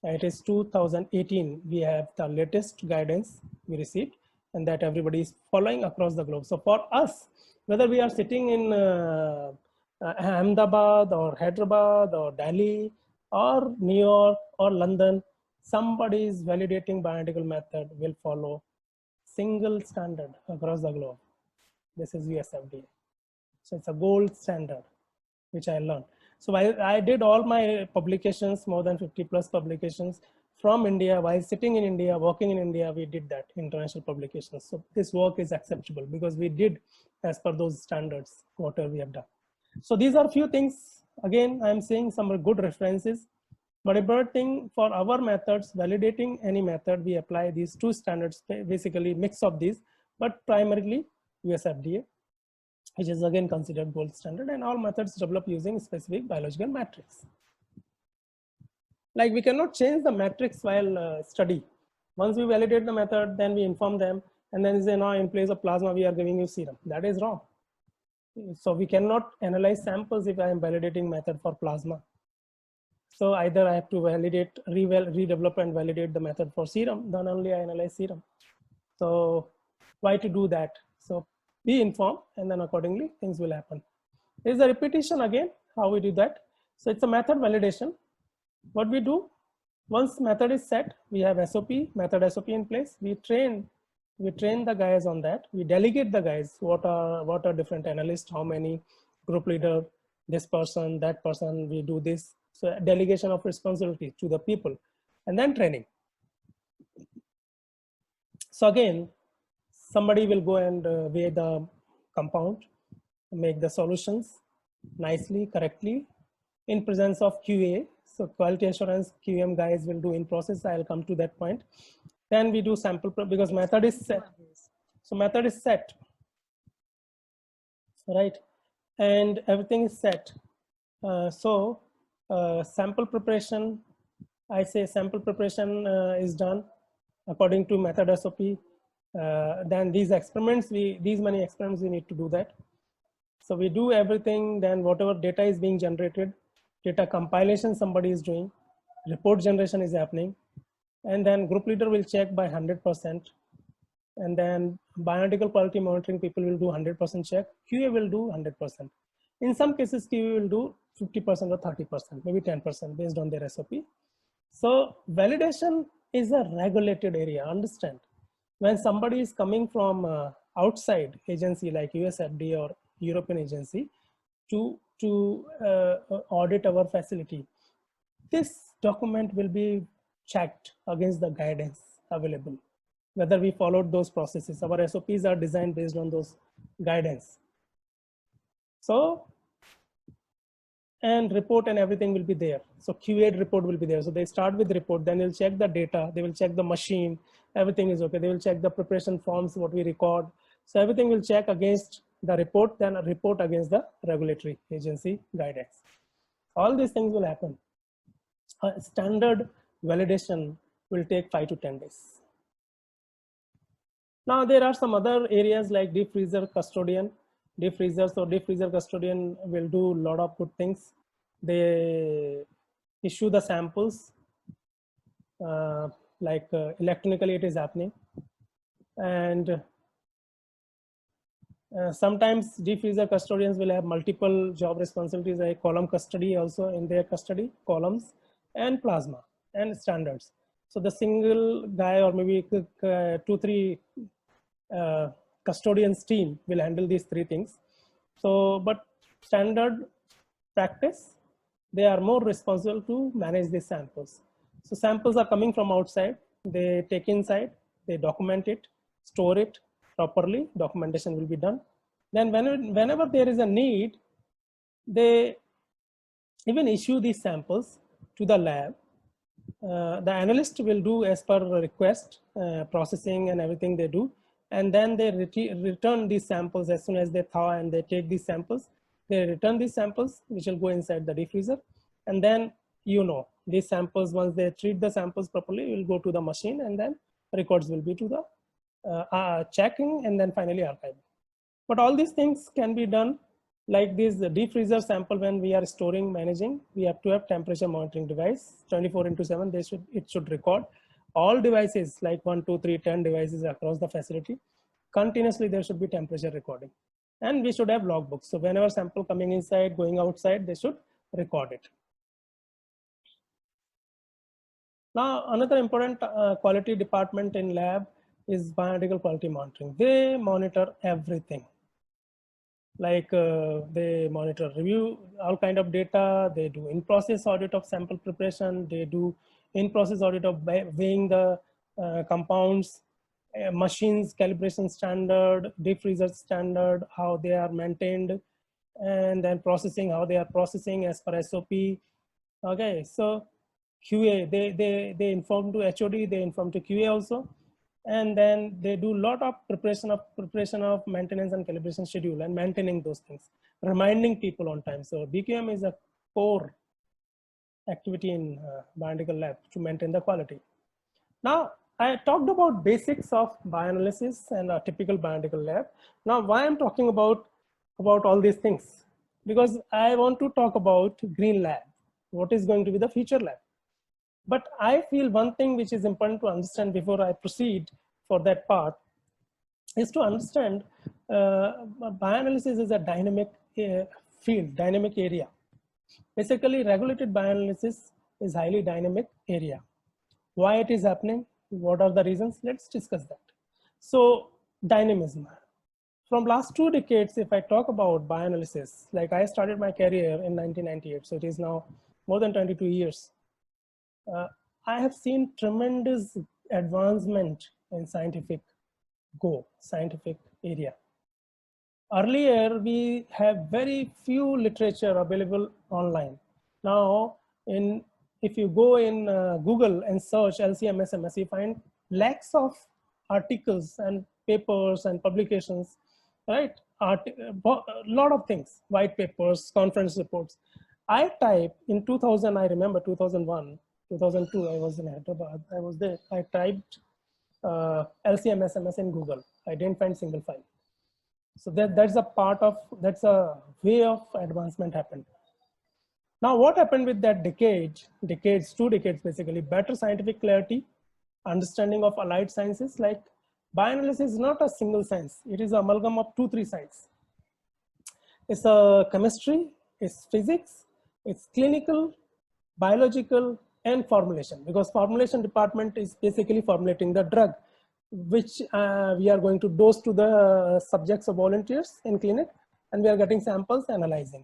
It is 2018. We have the latest guidance we received. and that everybody is following across the globe. So for us, whether we are sitting in Ahmedabad or Hyderabad or Delhi or New York or London, somebody is validating bioanalytical method will follow single standard across the globe. This is USFDA. So it's a gold standard, which I learned. So I did all my publications, more than 50 plus publications from India. While sitting in India, working in India, we did that international publications. So this work is acceptable because we did as per those standards, whatever we have done. So these are few things. Again, I'm saying some good references. But important thing for our methods, validating any method, we apply these two standards, basically mix of these, but primarily USFDA, which is again considered gold standard, and all methods developed using specific biological matrix. Like we cannot change the matrix while study. Once we validate the method, then we inform them, and then say, no, in place of plasma, we are giving you serum. That is wrong. So we cannot analyze samples if I am validating method for plasma. So either I have to validate, redevelop and validate the method for serum, then only I analyze serum. So why to do that? So be informed, and then accordingly things will happen. There's a repetition again, how we do that. So it's a method validation. What we do, once method is set, we have SOP, method SOP in place. We train the guys on that. We delegate the guys, what are different analysts, how many, group leader, this person, that person, we do this. So delegation of responsibility to the people, and then training. So again, somebody will go and weigh the compound, make the solutions nicely, correctly, in presence of QA. So quality assurance QM guys will do in process. I'll come to that point. Then we do sample because method is set. So method is set, right? And everything is set. Sample preparation, I say sample preparation is done according to method SOP. Then these experiments, these many experiments we need to do that. So we do everything, then whatever data is being generated, data compilation somebody is doing, report generation is happening, and then group leader will check by 100%, and then bioanalytical quality monitoring people will do 100% check, QA will do 100%. In some cases, QA will do 50% or 30%, maybe 10% based on their SOP. So validation is a regulated area, understand. When somebody is coming from outside agency like USFDA or European agency to audit our facility, this document will be checked against the guidance available, whether we followed those processes. Our SOPs are designed based on those guidance. So, and report and everything will be there. So QA report will be there. So they start with report, then they'll check the data, they will check the machine, everything is okay. They will check the preparation forms, what we record. So everything will check against the report, then a report against the regulatory agency guidance. All these things will happen. Standard validation will take 5 to 10 days. Now there are some other areas like deep freezer custodian. Deep freezer, so deep freezer custodian will do a lot of good things. They issue the samples, electronically it is happening. And sometimes deep freezer custodians will have multiple job responsibilities, like column custody also in their custody, columns and plasma and standards. So the single guy or maybe 2-3 custodians team will handle these 3 things. So, but standard practice, they are more responsible to manage these samples. So samples are coming from outside, they take inside, they document it, store it properly, documentation will be done. Then whenever there is a need, they even issue these samples to the lab. The analyst will do as per request, processing and everything they do. And then they return these samples as soon as they thaw and they take these samples. They return these samples, which will go inside the deep freezer. And then, these samples, once they treat the samples properly, will go to the machine, and then records will be to the checking and then finally archiving. But all these things can be done like this deep freezer sample. When we are storing, managing, we have to have temperature monitoring device 24/7. It should record all devices like 1, 2, 3, 10 devices across the facility, continuously there should be temperature recording. And we should have logbooks. So whenever sample coming inside, going outside, they should record it. Now, another important quality department in lab is bioanalytical quality monitoring. They monitor everything. Like they monitor, review all kind of data. They do in-process audit of sample preparation. They do in-process audit of weighing the compounds, machines, calibration standard, deep freezer standard, how they are maintained, and then processing, how they are processing as per SOP. Okay, so QA, they inform to HOD, they inform to QA also, and then they do a lot of preparation of maintenance and calibration schedule and maintaining those things, reminding people on time. So BQM is a core activity in bioanalytical lab to maintain the quality. Now, I talked about basics of bioanalysis and a typical bioanalytical lab. Now, why I'm talking about all these things? Because I want to talk about green lab. What is going to be the future lab? But I feel one thing which is important to understand before I proceed for that part is to understand bioanalysis is a dynamic field, dynamic area. Basically, regulated bioanalysis is highly dynamic area. Why it is happening? What are the reasons? Let's discuss that. So, dynamism. From last 2 decades, if I talk about bioanalysis, like I started my career in 1998, so it is now more than 22 years. I have seen tremendous advancement in scientific area. Earlier, we have very few literature available online. Now, if you go in Google and search LCMSMS, you find lakhs of articles and papers and publications, right? A lot of things, white papers, conference reports. I type in 2000, I remember 2001, 2002, I was in Hyderabad, I was there. I typed LCMSMS in Google. I didn't find single file. So that's a way of advancement happened. Now, what happened with that 2 decades basically, better scientific clarity, understanding of allied sciences. Like bioanalysis is not a single science. It is an amalgam of 2-3 sciences. It's a chemistry, it's physics, it's clinical, biological, and formulation, because formulation department is basically formulating the drug, which we are going to dose to the subjects or volunteers in clinic, and we are getting samples, analyzing.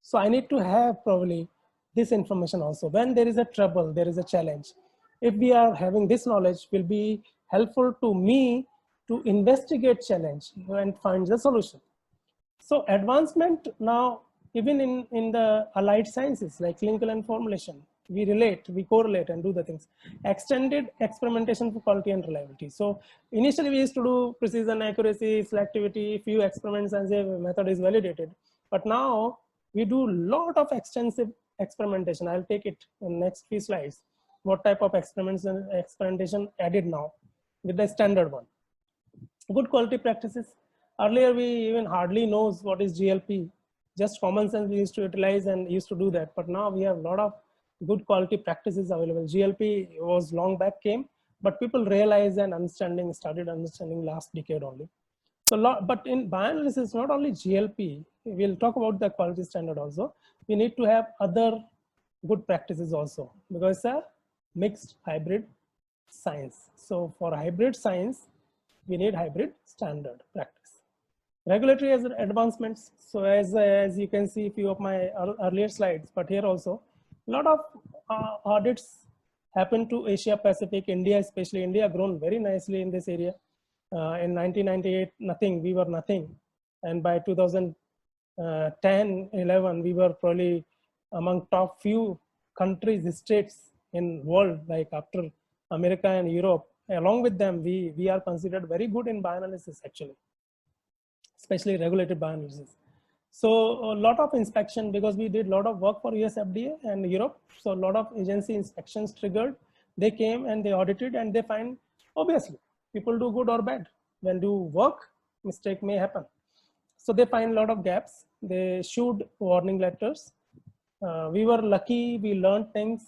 So I need to have probably this information also. When there is a trouble, there is a challenge. If we are having this knowledge, will be helpful to me to investigate challenge and find the solution. So advancement now, even in the allied sciences like clinical and formulation, we correlate and do the things. Extended experimentation for quality and reliability. So initially we used to do precision, accuracy, selectivity, few experiments and say method is validated. But now we do lot of extensive experimentation. I'll take it in next few slides. What type of experiments and experimentation added now with the standard one. Good quality practices. Earlier we even hardly knows what is GLP. Just common sense we used to utilize and used to do that. But now we have a lot of good quality practices available. GLP was long back came, but people realized and started understanding last decade only. So, but in bioanalysis, not only GLP, we'll talk about the quality standard also. We need to have other good practices also, because it's a mixed hybrid science. So for hybrid science, we need hybrid standard practice. Regulatory advancements. So as you can see, few of my earlier slides, but here also, a lot of audits happen to Asia Pacific, India, especially India grown very nicely in this area. In 1998, we were nothing. And by 2010, 11, we were probably among top few countries, states in world, like after America and Europe. Along with them, we are considered very good in bioanalysis actually, especially regulated bioanalysis. So a lot of inspection, because we did a lot of work for US FDA and Europe. So a lot of agency inspections triggered. They came and they audited and they find, obviously, people do good or bad. When do work, mistake may happen. So they find a lot of gaps. They issued warning letters. We were lucky, we learned things.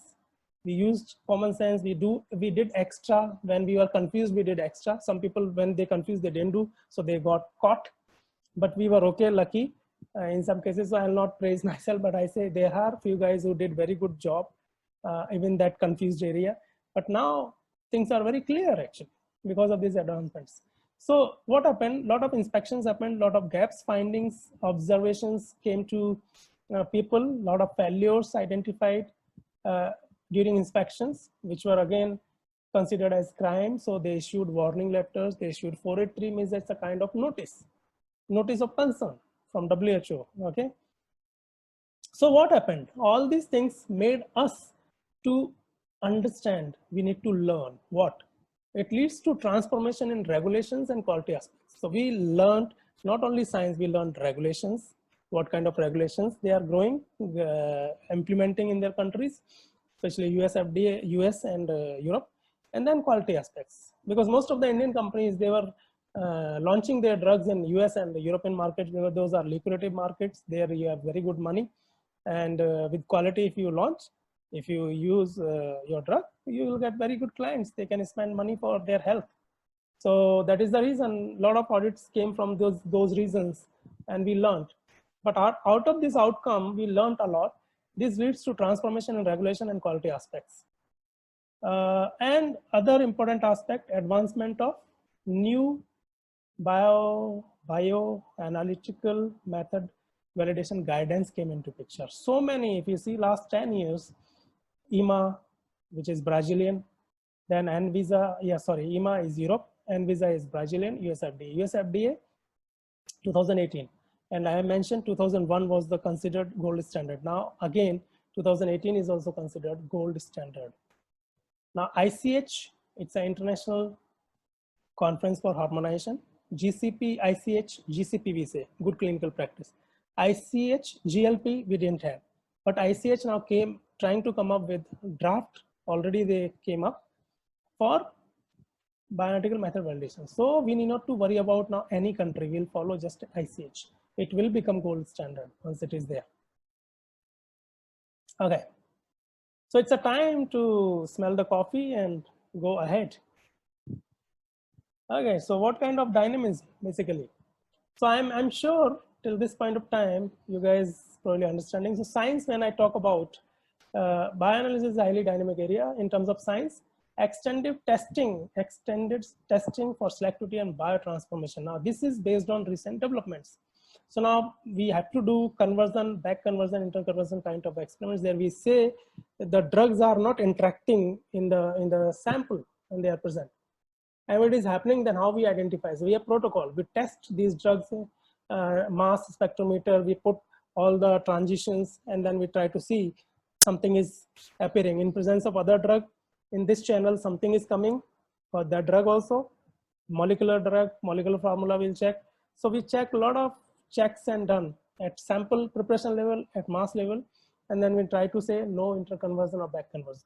We used common sense. We did extra. When we were confused, we did extra. Some people, when they confused, they didn't do, so they got caught. But we were okay, lucky in some cases. So I'll not praise myself, but I say there are few guys who did very good job, even that confused area. But now things are very clear actually because of these advancements. So what happened? A lot of inspections happened, a lot of gaps, findings, observations came to people, a lot of failures identified during inspections, which were again considered as crime. So they issued warning letters, they issued 483, means that's a kind of notice of concern from WHO. Okay. So what happened? All these things made us to understand we need to learn what? It leads to transformation in regulations and quality aspects. So we learned not only science, we learned regulations, what kind of regulations they are growing, implementing in their countries, especially US FDA, US and Europe, and then quality aspects. Because most of the Indian companies, they were launching their drugs in US and the European markets. Those are lucrative markets. There you have very good money. And with quality, if you launch, if you use your drug, you will get very good clients. They can spend money for their health. So that is the reason a lot of audits came from those reasons, and we learned. But out of this outcome, we learned a lot. This leads to transformation in regulation and quality aspects. And other important aspect, advancement of new bioanalytical method validation guidance came into picture. So many, if you see last 10 years, EMA, which is Brazilian, then ANVISA, EMA is Europe, ANVISA is Brazilian, US FDA 2018. And I have mentioned 2001 was the considered gold standard. Now again, 2018 is also considered gold standard. Now ICH, it's an international conference for harmonization. GCP, ICH, GCP we say, good clinical practice. ICH, GLP we didn't have, but ICH now trying to come up with draft, already they came up for bioanalytical method validation. So we need not to worry about now any country will follow just ICH. It will become gold standard once it is there. Okay. So it's a time to smell the coffee and go ahead. Okay, so what kind of dynamism basically? So I'm sure till this point of time, you guys probably understanding. So science, when I talk about bioanalysis is a highly dynamic area in terms of science. Extended testing for selectivity and biotransformation. Now this is based on recent developments. So now we have to do conversion, back conversion, interconversion kind of experiments. There we say that the drugs are not interacting in the sample when they are present. And what is happening, then how we identify? So we have protocol. We test these drugs, mass spectrometer. We put all the transitions, and then we try to see something is appearing in presence of other drug. In this channel, something is coming for that drug also. Molecular drug, molecular formula we'll check. So we check a lot of checks and done at sample preparation level, at mass level, and then we try to say no interconversion or back conversion.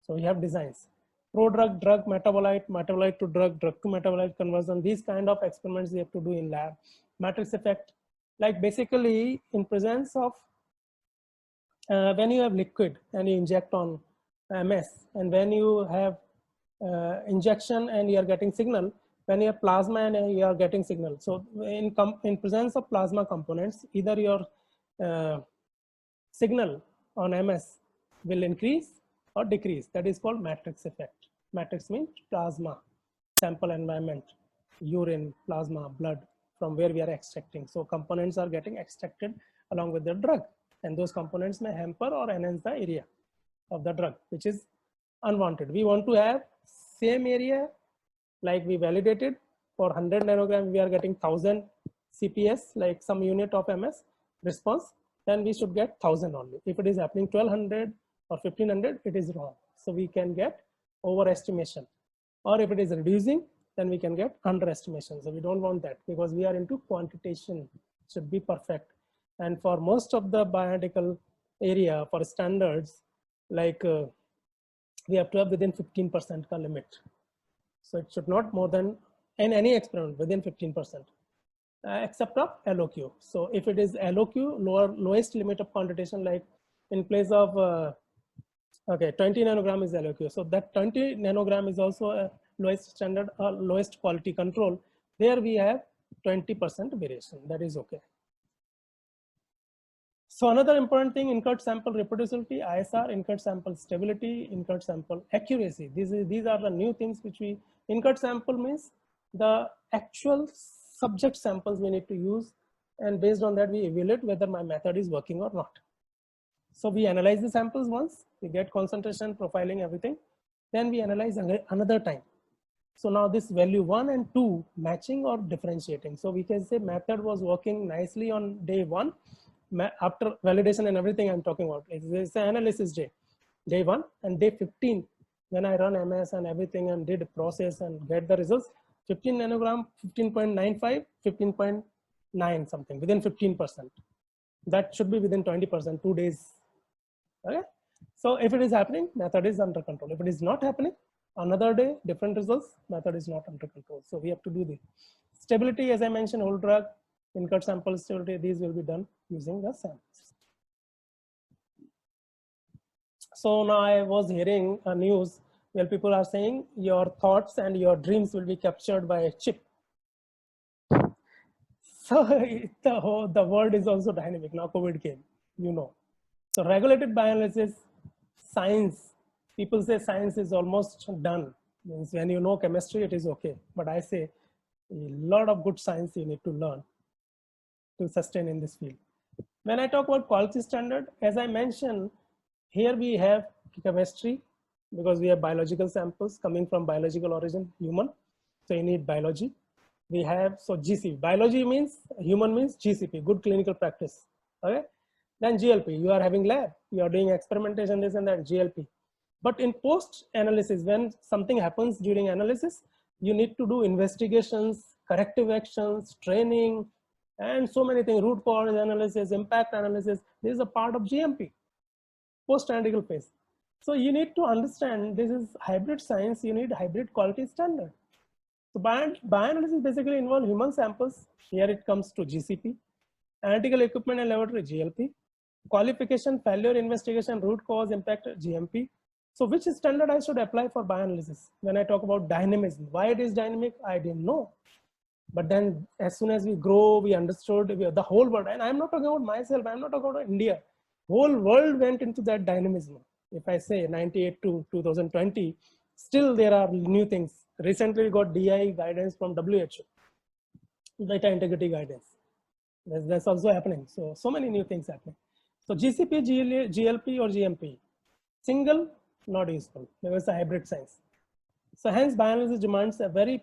So we have designs. Prodrug, drug, metabolite, metabolite to drug, drug to metabolite conversion. These kind of experiments we have to do in lab. Matrix effect, like basically in presence of when you have liquid and you inject on MS, and when you have injection and you are getting signal, when you have plasma and you are getting signal. So in presence of plasma components, either your signal on MS will increase or decrease. That is called matrix effect. Matrix means plasma, sample environment, urine, plasma, blood, from where we are extracting. So components are getting extracted along with the drug, and those components may hamper or enhance the area of the drug, which is unwanted. We want to have same area, like we validated for 100 nanogram, we are getting 1000 CPS, like some unit of MS response, then we should get 1000 only. If it is happening 1200 or 1500, it is wrong. So we can get overestimation, or if it is reducing, then we can get underestimation. So we don't want that, because we are into quantitation, should be perfect. And for most of the bioanalytical area, for standards, like we have to have within 15% ka limit. So it should not more than, in any experiment, within 15%, except of LOQ. So if it is LOQ, lowest limit of quantitation, like in place of Okay, 20 nanogram is LOQ. So that 20 nanogram is also a lowest standard or lowest quality control. There we have 20% variation. That is okay. So another important thing, incurred sample reproducibility, ISR, incurred sample stability, incurred sample accuracy. These are the new things which we, incurred sample means the actual subject samples we need to use, and based on that we evaluate whether my method is working or not. So we analyze the samples once, we get concentration, profiling, everything. Then we analyze another time. So now this value 1 and 2 matching or differentiating. So we can say method was working nicely on day 1. After validation and everything I'm talking about, it's the analysis day 1, and day 15 when I run MS and everything and did process and get the results, 15 nanogram, 15.95, 15.9 something, within 15%. That should be within 20%, 2 days. Okay. So if it is happening, method is under control. If it is not happening, another day, different results, method is not under control. So we have to do the stability, as I mentioned, whole drug, incurred sample stability, these will be done using the samples. So now I was hearing a news where people are saying your thoughts and your dreams will be captured by a chip. So the world is also dynamic. Now COVID came, you know. So regulated bioanalysis, science, people say science is almost done. Means when you know chemistry, it is okay. But I say a lot of good science you need to learn to sustain in this field. When I talk about quality standard, as I mentioned, here we have chemistry because we have biological samples coming from biological origin, human. So you need biology. We have, so GCP, biology means, human means GCP, good clinical practice. Okay. Then GLP, you are having lab, you are doing experimentation, this and that, GLP. But in post analysis, when something happens during analysis, you need to do investigations, corrective actions, training, and so many things, root cause analysis, impact analysis. This is a part of GMP, post-analytical phase. So you need to understand this is hybrid science, you need hybrid quality standard. So bioanalysis basically involves human samples. Here it comes to GCP, analytical equipment and laboratory, GLP, qualification, failure investigation, root cause, impact, GMP. So which standard I should apply for bioanalysis? When I talk about dynamism, why it is dynamic, I didn't know. But then as soon as we grow, we understood the whole world. And I'm not talking about myself, I'm not talking about India. Whole world went into that dynamism. If I say 98 to 2020, still there are new things. Recently we got DI guidance from WHO, data integrity guidance. That's also happening. So many new things happening. So GCP, GLP or GMP, single, not useful. There was a hybrid science. So hence bioanalysis demands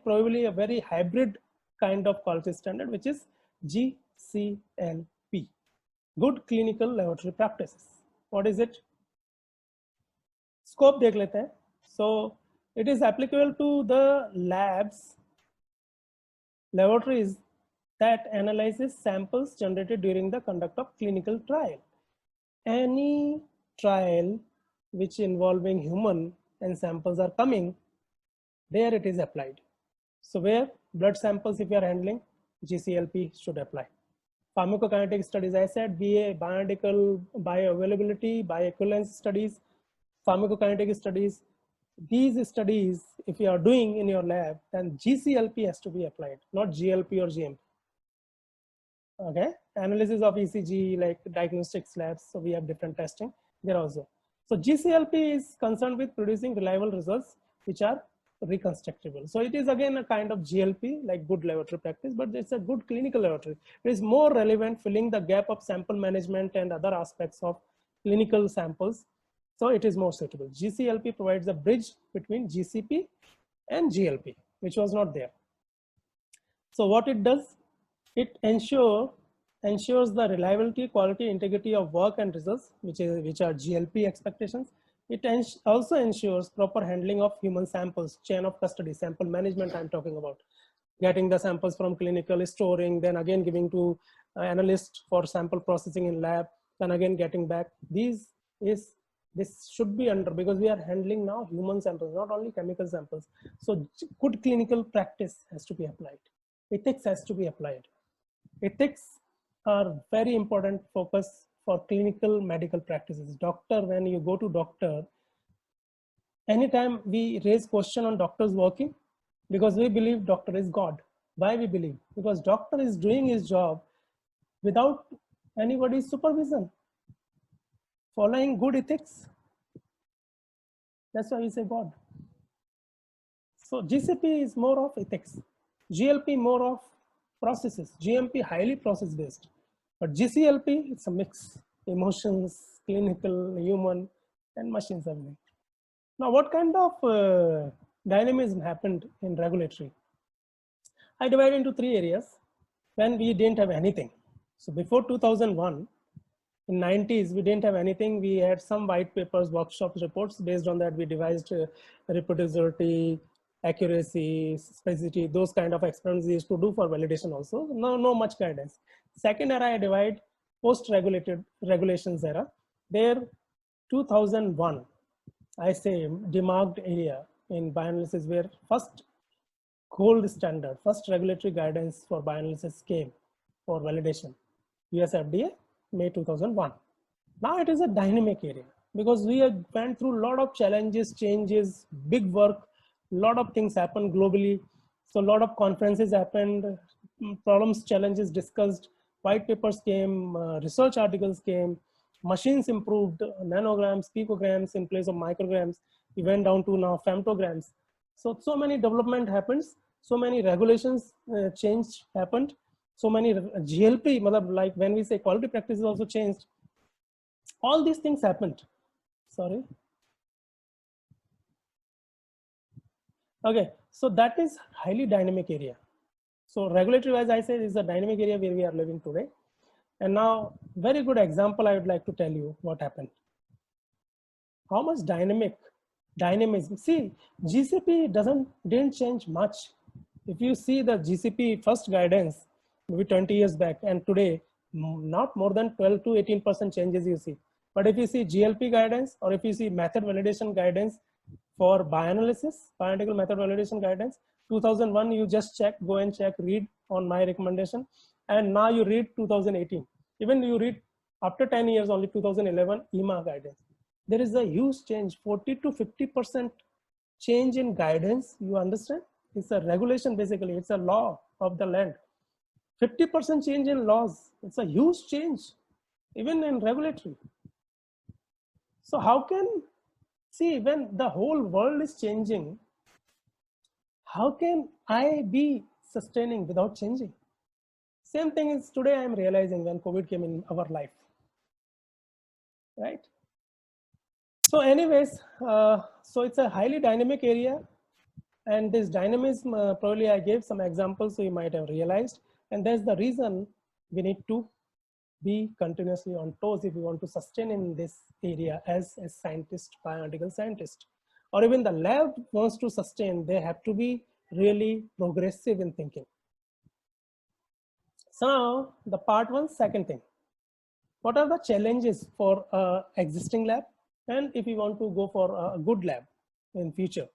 probably a very hybrid kind of quality standard, which is GCLP, good clinical laboratory practices. What is it? Scope देख लेते हैं. So it is applicable to the laboratories that analyzes samples generated during the conduct of clinical trial. Any trial which involving human and samples are coming, there it is applied. So where blood samples, if you are handling, GCLP should apply. Pharmacokinetic studies, I said, bioanalytical, bioavailability, bioequivalence studies, pharmacokinetic studies. These studies, if you are doing in your lab, then GCLP has to be applied, not GLP or GMP. Okay, analysis of ECG, like diagnostics labs. So we have different testing there also. So GCLP is concerned with producing reliable results which are reconstructible. So it is again a kind of GLP, like good laboratory practice, but it's a good clinical laboratory. It is more relevant, filling the gap of sample management and other aspects of clinical samples. So it is more suitable. GCLP provides a bridge between GCP and GLP, which was not there. So what it does, it ensures the reliability, quality, integrity of work and results, which are GLP expectations. It also ensures proper handling of human samples, chain of custody, sample management I'm talking about. Getting the samples from clinical, storing, then again giving to analyst for sample processing in lab, then again getting back. This should be under, because we are handling now human samples, not only chemical samples. So good clinical practice has to be applied. Ethics has to be applied. Ethics are very important focus for clinical medical practices. Doctor, when you go to doctor, Anytime we raise question on doctors working, because we believe doctor is God. Why we believe? Because doctor is doing his job without anybody's supervision, following good ethics. That's why we say God. So GCP is more of ethics, GLP more of processes, GMP highly process based, but GCLP it's a mix, emotions, clinical, human, and machines everything. Now, what kind of dynamism happened in regulatory? I divide into three areas when we didn't have anything. So before 2001, in 90s, we didn't have anything. We had some white papers, workshops, reports. Based on that, we devised reproducibility, accuracy, specificity, those kind of experiments we used to do for validation also. No much guidance. Second era, I divide post-regulated regulations era. There, 2001, I say demarked area in bioanalysis where first gold standard, first regulatory guidance for bioanalysis came for validation. US FDA, May 2001. Now it is a dynamic area because we have went through a lot of challenges, changes, big work, a lot of things happened globally. So a lot of conferences happened, problems, challenges discussed, white papers came, research articles came, machines improved, nanograms, picograms in place of micrograms. We went down to now femtograms. So many development happens, so many regulations change happened, so many GLP, like when we say quality practices also changed. All these things happened. Sorry. Okay, so that is highly dynamic area. So regulatory wise, I say is a dynamic area where we are living today. And now, very good example, I would like to tell you what happened. How much dynamism. See, GCP didn't change much. If you see the GCP first guidance, maybe 20 years back, and today, not more than 12 to 18% changes you see. But if you see GLP guidance, or if you see method validation guidance for bioanalysis, bioanalytical method validation guidance, 2001, you just check, go and check, read on my recommendation. And now you read 2018. Even you read after 10 years, only 2011 EMA guidance. There is a huge change, 40 to 50% change in guidance. You understand? It's a regulation basically. It's a law of the land. 50% change in laws. It's a huge change, even in regulatory. So how can, see, when the whole world is changing, how can I be sustaining without changing? Same thing is today I am realizing when COVID came in our life, right? So anyways, so it's a highly dynamic area, and this dynamism, probably I gave some examples so you might have realized, and that's the reason we need to be continuously on toes if we want to sustain in this area as a scientist, bioanalytical scientist, or even the lab wants to sustain, they have to be really progressive in thinking. So now the part one, second thing, what are the challenges for existing lab? And if you want to go for a good lab in future.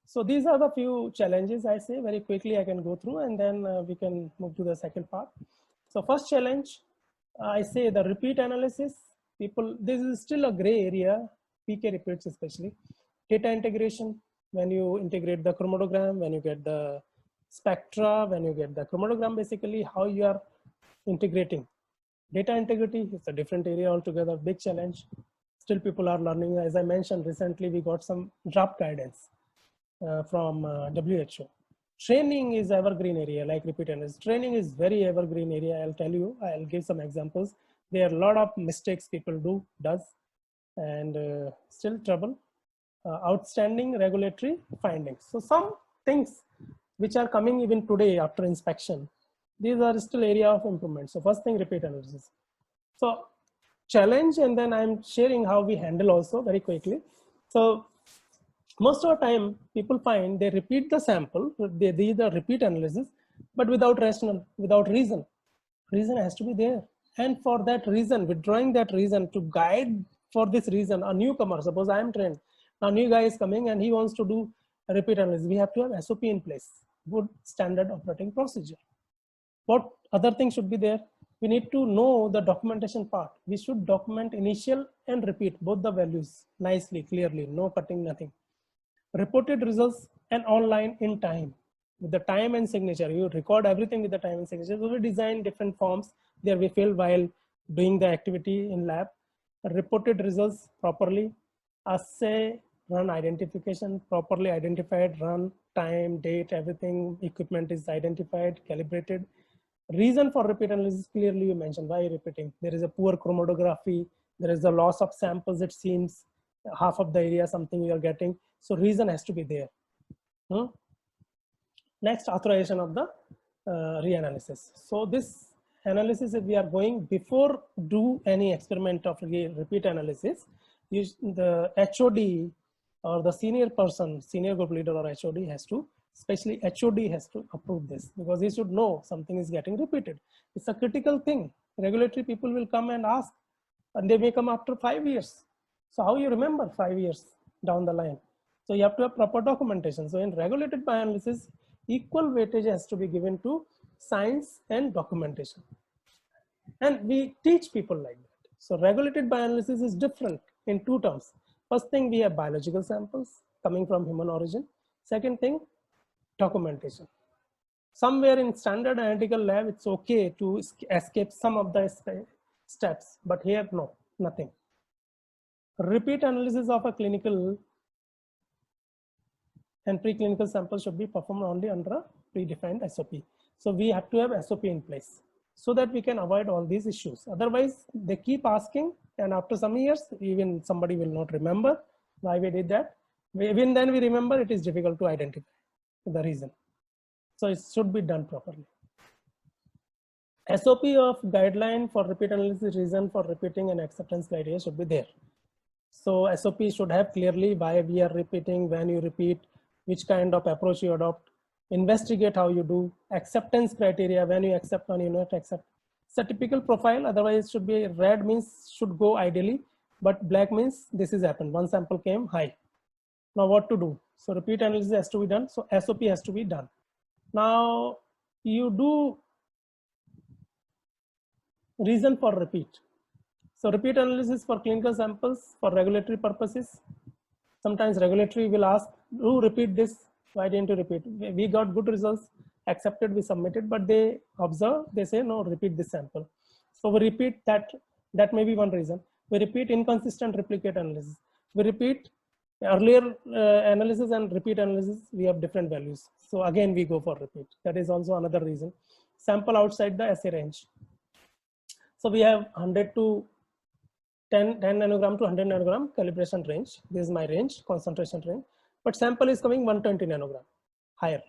So these are the few challenges I say very quickly. I can go through and then we can move to the second part. So first challenge, I say the repeat analysis. People, this is still a gray area, PK repeats especially. Data integration, when you integrate the chromatogram, when you get the spectra, when you get the chromatogram, basically how you are integrating. Data integrity is a different area altogether, big challenge. Still people are learning. As I mentioned recently, we got some draft guidance from WHO. Training is evergreen area, like repeat analysis. Training is very evergreen area. I'll tell you, I'll give some examples. There are a lot of mistakes people does, and still trouble. Outstanding regulatory findings. So some things which are coming even today after inspection, these are still area of improvement. So first thing, repeat analysis. So challenge, and then I'm sharing how we handle also very quickly. So most of the time people find they repeat the sample, they do the repeat analysis, but without rational, without reason. Reason has to be there. And for that reason, withdrawing that reason to guide for this reason, a newcomer, suppose I am trained, a new guy is coming and he wants to do a repeat analysis. We have to have SOP in place, good standard operating procedure. What other things should be there? we need to know the documentation part. We should document initial and repeat both the values nicely, clearly, no cutting, nothing. Reported results and online in time with the time and signature. You record everything with the time and signature. So we design different forms there we fill while doing the activity in lab. Reported results properly, assay run identification properly identified, run time, date, everything, equipment is identified, calibrated. Reason for repeat analysis clearly you mentioned. Why repeating? There is a poor chromatography, there is a loss of samples, it seems half of the area something you are getting, so reason has to be there. Next, authorization of the reanalysis. So this analysis, if we are going before do any experiment of repeat analysis, the HOD or the senior person, senior group leader or HOD has to, especially HOD has to approve this, because he should know something is getting repeated. It's a critical thing. Regulatory people will come and ask, and they may come after 5 years. So how you remember 5 years down the line? So you have to have proper documentation. So in regulated bioanalysis, equal weightage has to be given to science and documentation. And we teach people like that. So regulated bioanalysis is different in two terms. First thing, we have biological samples coming from human origin. Second thing, documentation. Somewhere in standard analytical lab, it's okay to escape some of the steps, but here, no, nothing. Repeat analysis of a clinical and preclinical samples should be performed only under a predefined SOP. So we have to have SOP in place so that we can avoid all these issues. Otherwise, they keep asking, and after some years, even somebody will not remember why we did that. Even then we remember, it is difficult to identify the reason. So it should be done properly. SOP of guideline for repeat analysis, reason for repeating, and acceptance criteria should be there. So SOP should have clearly why we are repeating, when you repeat, which kind of approach you adopt, investigate how you do, acceptance criteria, when you accept, when you not accept. It's a typical profile. Otherwise it should be red means should go ideally, but black means this is happened. One sample came high. Now what to do? So repeat analysis has to be done. So SOP has to be done. Now you do reason for repeat. So repeat analysis for clinical samples for regulatory purposes. Sometimes regulatory will ask, who repeat this? Why didn't you repeat? We got good results, accepted, we submitted, but they observe, they say, no, repeat this sample. So we repeat that, that may be one reason. We repeat inconsistent replicate analysis. We repeat earlier analysis and repeat analysis, we have different values. So again, we go for repeat. That is also another reason. Sample outside the assay range. So we have 100 to 10 nanogram to 100 nanogram calibration range. This is my range, concentration range, but sample is coming 120 nanogram higher.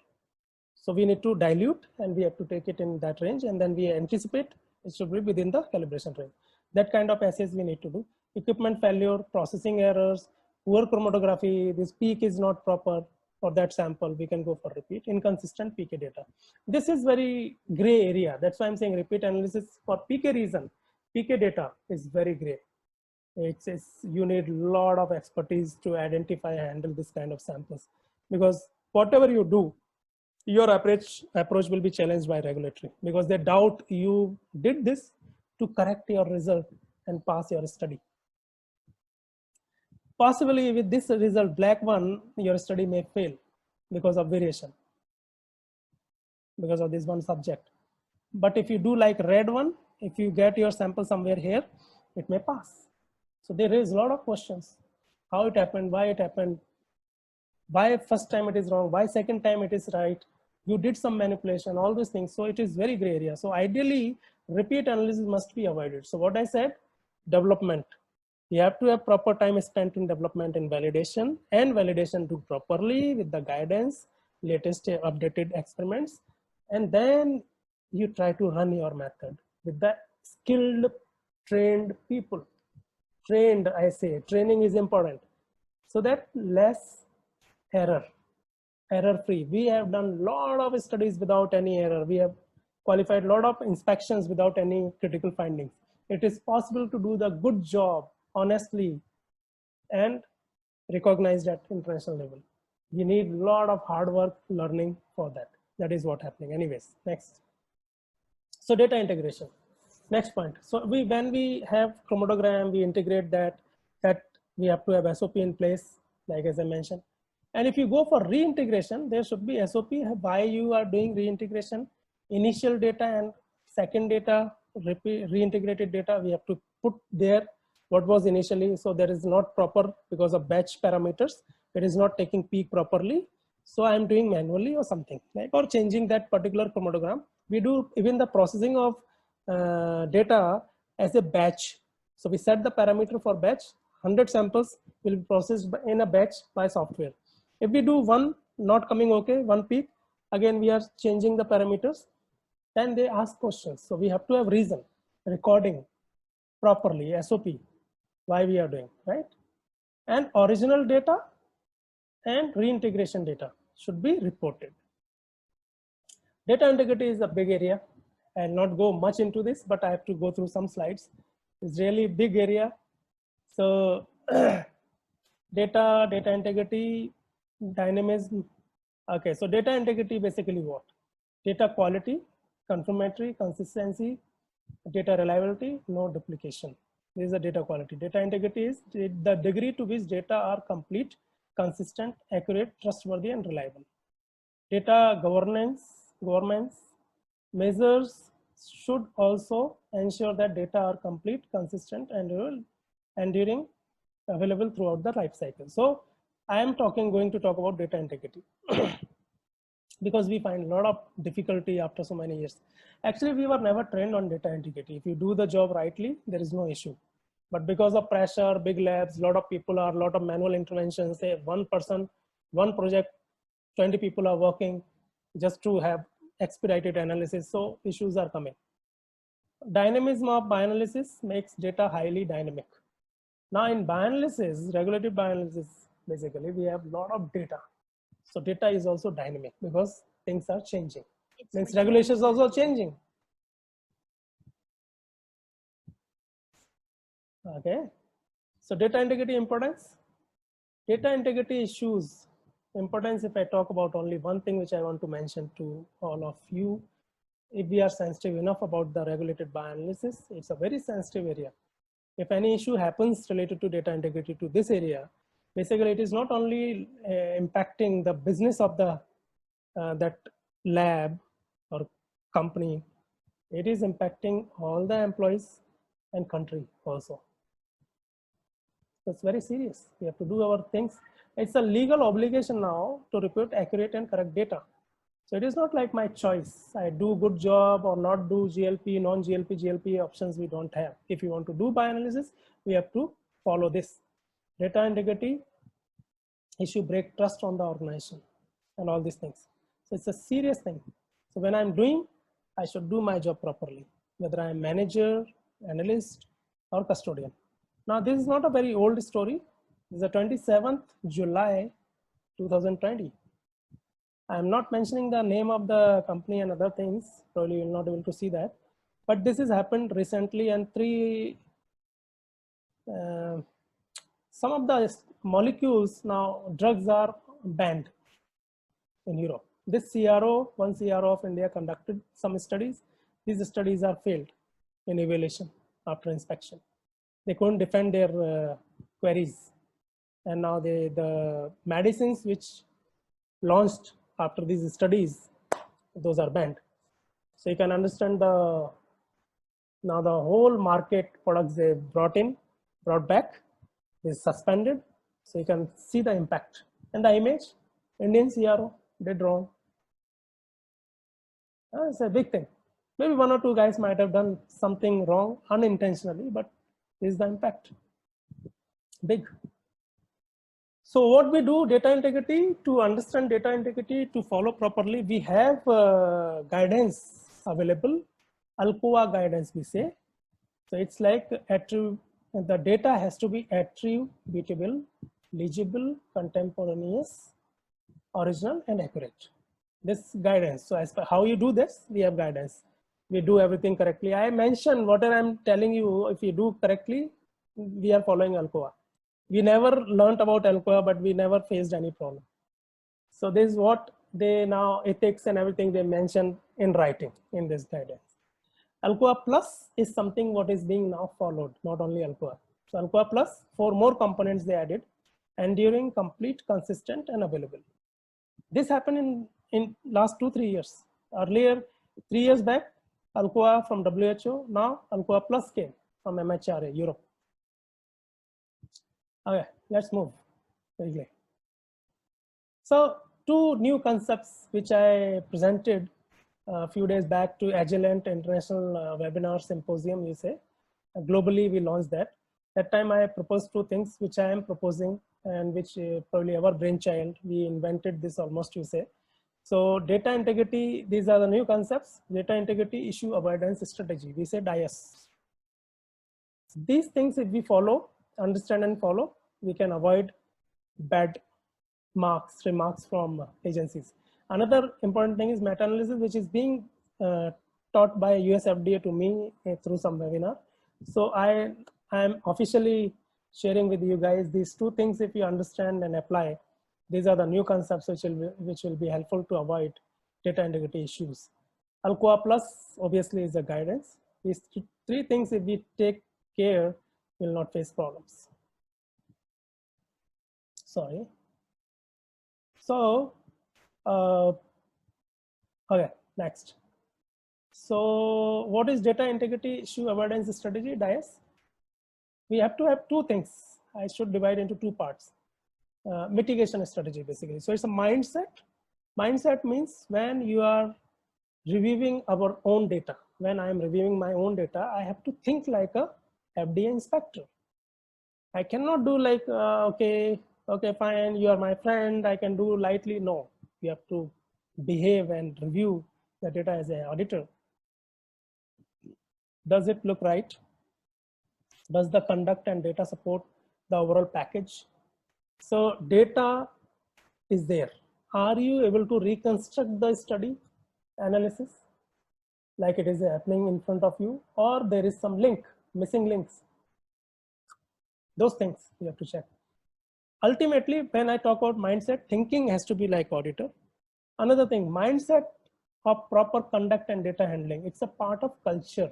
So we need to dilute and we have to take it in that range, and then we anticipate it should be within the calibration range. That kind of assays we need to do. Equipment failure, processing errors, poor chromatography, this peak is not proper for that sample, we can go for repeat. Inconsistent PK data. This is very gray area. That's why I'm saying repeat analysis for PK reason. PK data is very gray. It's you need a lot of expertise to identify and handle this kind of samples, because whatever you do, your approach will be challenged by regulatory, because they doubt you did this to correct your result and pass your study. Possibly with this result, black one, your study may fail because of variation, because of this one subject. But if you do like red one, if you get your sample somewhere here, it may pass. So there is a lot of questions. How it happened, why it happened, why first time it is wrong, why second time it is right, you did some manipulation, all these things. So it is very gray area. So ideally, repeat analysis must be avoided. So what I said, development. You have to have proper time spent in development and validation, and validation do properly with the guidance, latest updated experiments. And then you try to run your method with the skilled, trained people. Trained, I say, training is important, so that less error free. We have done a lot of studies without any error. We have qualified a lot of inspections without any critical findings. It is possible to do the good job honestly and recognized at international level. You need a lot of hard work learning for that. That is what happening. Anyways, next. So data integration. Next point. So when we have chromatogram, we integrate that we have to have SOP in place, like as I mentioned. And if you go for reintegration, there should be SOP why you are doing reintegration, initial data and second data, reintegrated data. We have to put there what was initially. So there is not proper because of batch parameters. It is not taking peak properly. So I'm doing manually or something like, or changing that particular chromatogram. We do even the processing of data as a batch. So we set the parameter for batch, 100 samples will be processed in a batch by software. If we do one not coming okay, one peak, again we are changing the parameters. Then they ask questions. So we have to have reason, recording properly, SOP, why we are doing, right? And original data and reintegration data should be reported. Data integrity is a big area. I'll not go much into this, but I have to go through some slides. It's really big area. So data integrity, dynamism. Okay, so data integrity basically what? Data quality, confirmatory, consistency, data reliability, no duplication. This is the data quality. Data integrity is the degree to which data are complete, consistent, accurate, trustworthy, and reliable. Data governance measures should also ensure that data are complete, consistent, and enduring, available throughout the life cycle. So I am going to talk about data integrity because we find a lot of difficulty after so many years. Actually, we were never trained on data integrity. If you do the job rightly, there is no issue. But because of pressure, big labs, a lot of manual interventions, say one person, one project, 20 people are working just to have expedited analysis. So issues are coming. Dynamism of bioanalysis makes data highly dynamic. Now in bioanalysis, regulated bioanalysis, basically we have a lot of data. So data is also dynamic because things are changing. Means regulations also changing. Okay. So data integrity importance. Data integrity issues importance. If I talk about only one thing which I want to mention to all of you, if we are sensitive enough about the regulated bioanalysis, it's a very sensitive area. If any issue happens related to data integrity to this area, basically it is not only impacting the business of the that lab or company, it is impacting all the employees and country also. It's very serious. We have to do our things. It's a legal obligation now to report accurate and correct data. So it is not like my choice. I do good job or not do GLP, non-GLP, GLP options we don't have. If you want to do bioanalysis, we have to follow this. Data integrity issue break trust on the organization and all these things. So it's a serious thing. So when I'm doing, I should do my job properly, whether I'm manager, analyst, or custodian. Now this is not a very old story. This is the 27th July 2020. I'm not mentioning the name of the company and other things, probably you'll not be able to see that, but this has happened recently, and some of the molecules now, drugs are banned in Europe. This one CRO of India conducted some studies. These studies are failed in evaluation after inspection. They couldn't defend their queries. And now the medicines which launched after these studies, those are banned. So you can understand now the whole market products they brought back is suspended. So you can see the impact. And the image, Indian CRO did wrong. It's a big thing. Maybe one or two guys might have done something wrong unintentionally, but this is the impact. Big. So what we do, data integrity, to understand data integrity, to follow properly, we have guidance available, ALCOA guidance we say. So it's like the data has to be attributable, legible, contemporaneous, original, and accurate. This guidance. So as per how you do this, we have guidance. We do everything correctly. I mentioned whatever I'm telling you, if you do correctly, we are following ALCOA. We never learned about ALCOA, but we never faced any problem. So this is what they now, ethics and everything they mentioned in writing in this guidance. Alcoa Plus is something what is being now followed, not only Alcoa. So Alcoa Plus, 4 more components they added: enduring, complete, consistent, and available. This happened in last 2-3 years. Earlier, 3 years back, Alcoa from WHO, now Alcoa Plus came from MHRA, Europe. Okay, let's move quickly. So 2 new concepts which I presented a few days back to Agilent International Webinar Symposium, you say. Globally, we launched that. That time I proposed 2 things which I am proposing and which probably our brainchild. We invented this almost, you say. So data integrity, these are the new concepts. Data integrity issue avoidance strategy. We say DIAS. These things, if we follow, understand and follow, we can avoid bad remarks from agencies. Another important thing is meta-analysis, which is being taught by US FDA to me through some webinar. So I am officially sharing with you guys these 2 things. If you understand and apply, these are the new concepts which will be helpful to avoid data integrity issues. Alcoa Plus obviously is a guidance. These 3 things, if we take care, will not face problems. Sorry. So, okay, next. So what is data integrity issue avoidance strategy, DIAS? We have to have 2 things. I should divide into 2 parts. Mitigation strategy, basically. So it's a mindset. Mindset means when you are reviewing our own data, when I am reviewing my own data, I have to think like a FDA inspector. I cannot do like, okay, fine, you are my friend, I can do lightly. No, you have to behave and review the data as an auditor. Does it look right? Does the conduct and data support the overall package? So data is there. Are you able to reconstruct the study analysis like it is happening in front of you, or there is some link, missing links? Those things you have to check. Ultimately, when I talk about mindset, thinking has to be like auditor. Another thing, mindset of proper conduct and data handling. It's a part of culture.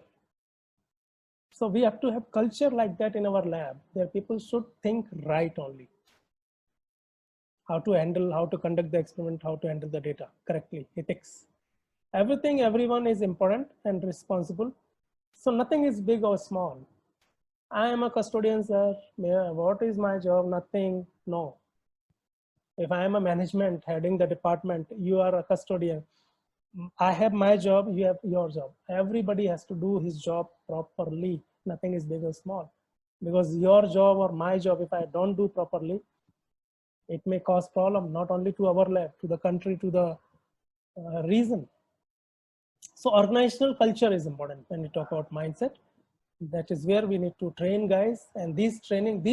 So we have to have culture like that in our lab, where people should think right only. How to handle, how to conduct the experiment, how to handle the data correctly, ethics. Everything, everyone is important and responsible. So nothing is big or small. I am a custodian, sir. What is my job? Nothing. No. If I am a management heading the department, you are a custodian. I have my job, you have your job. Everybody has to do his job properly. Nothing is big or small. Because your job or my job, if I don't do properly, it may cause problem not only to our lab, to the country, to the region. So organizational culture is important when we talk about mindset. That is where we need to train guys, and these trainings,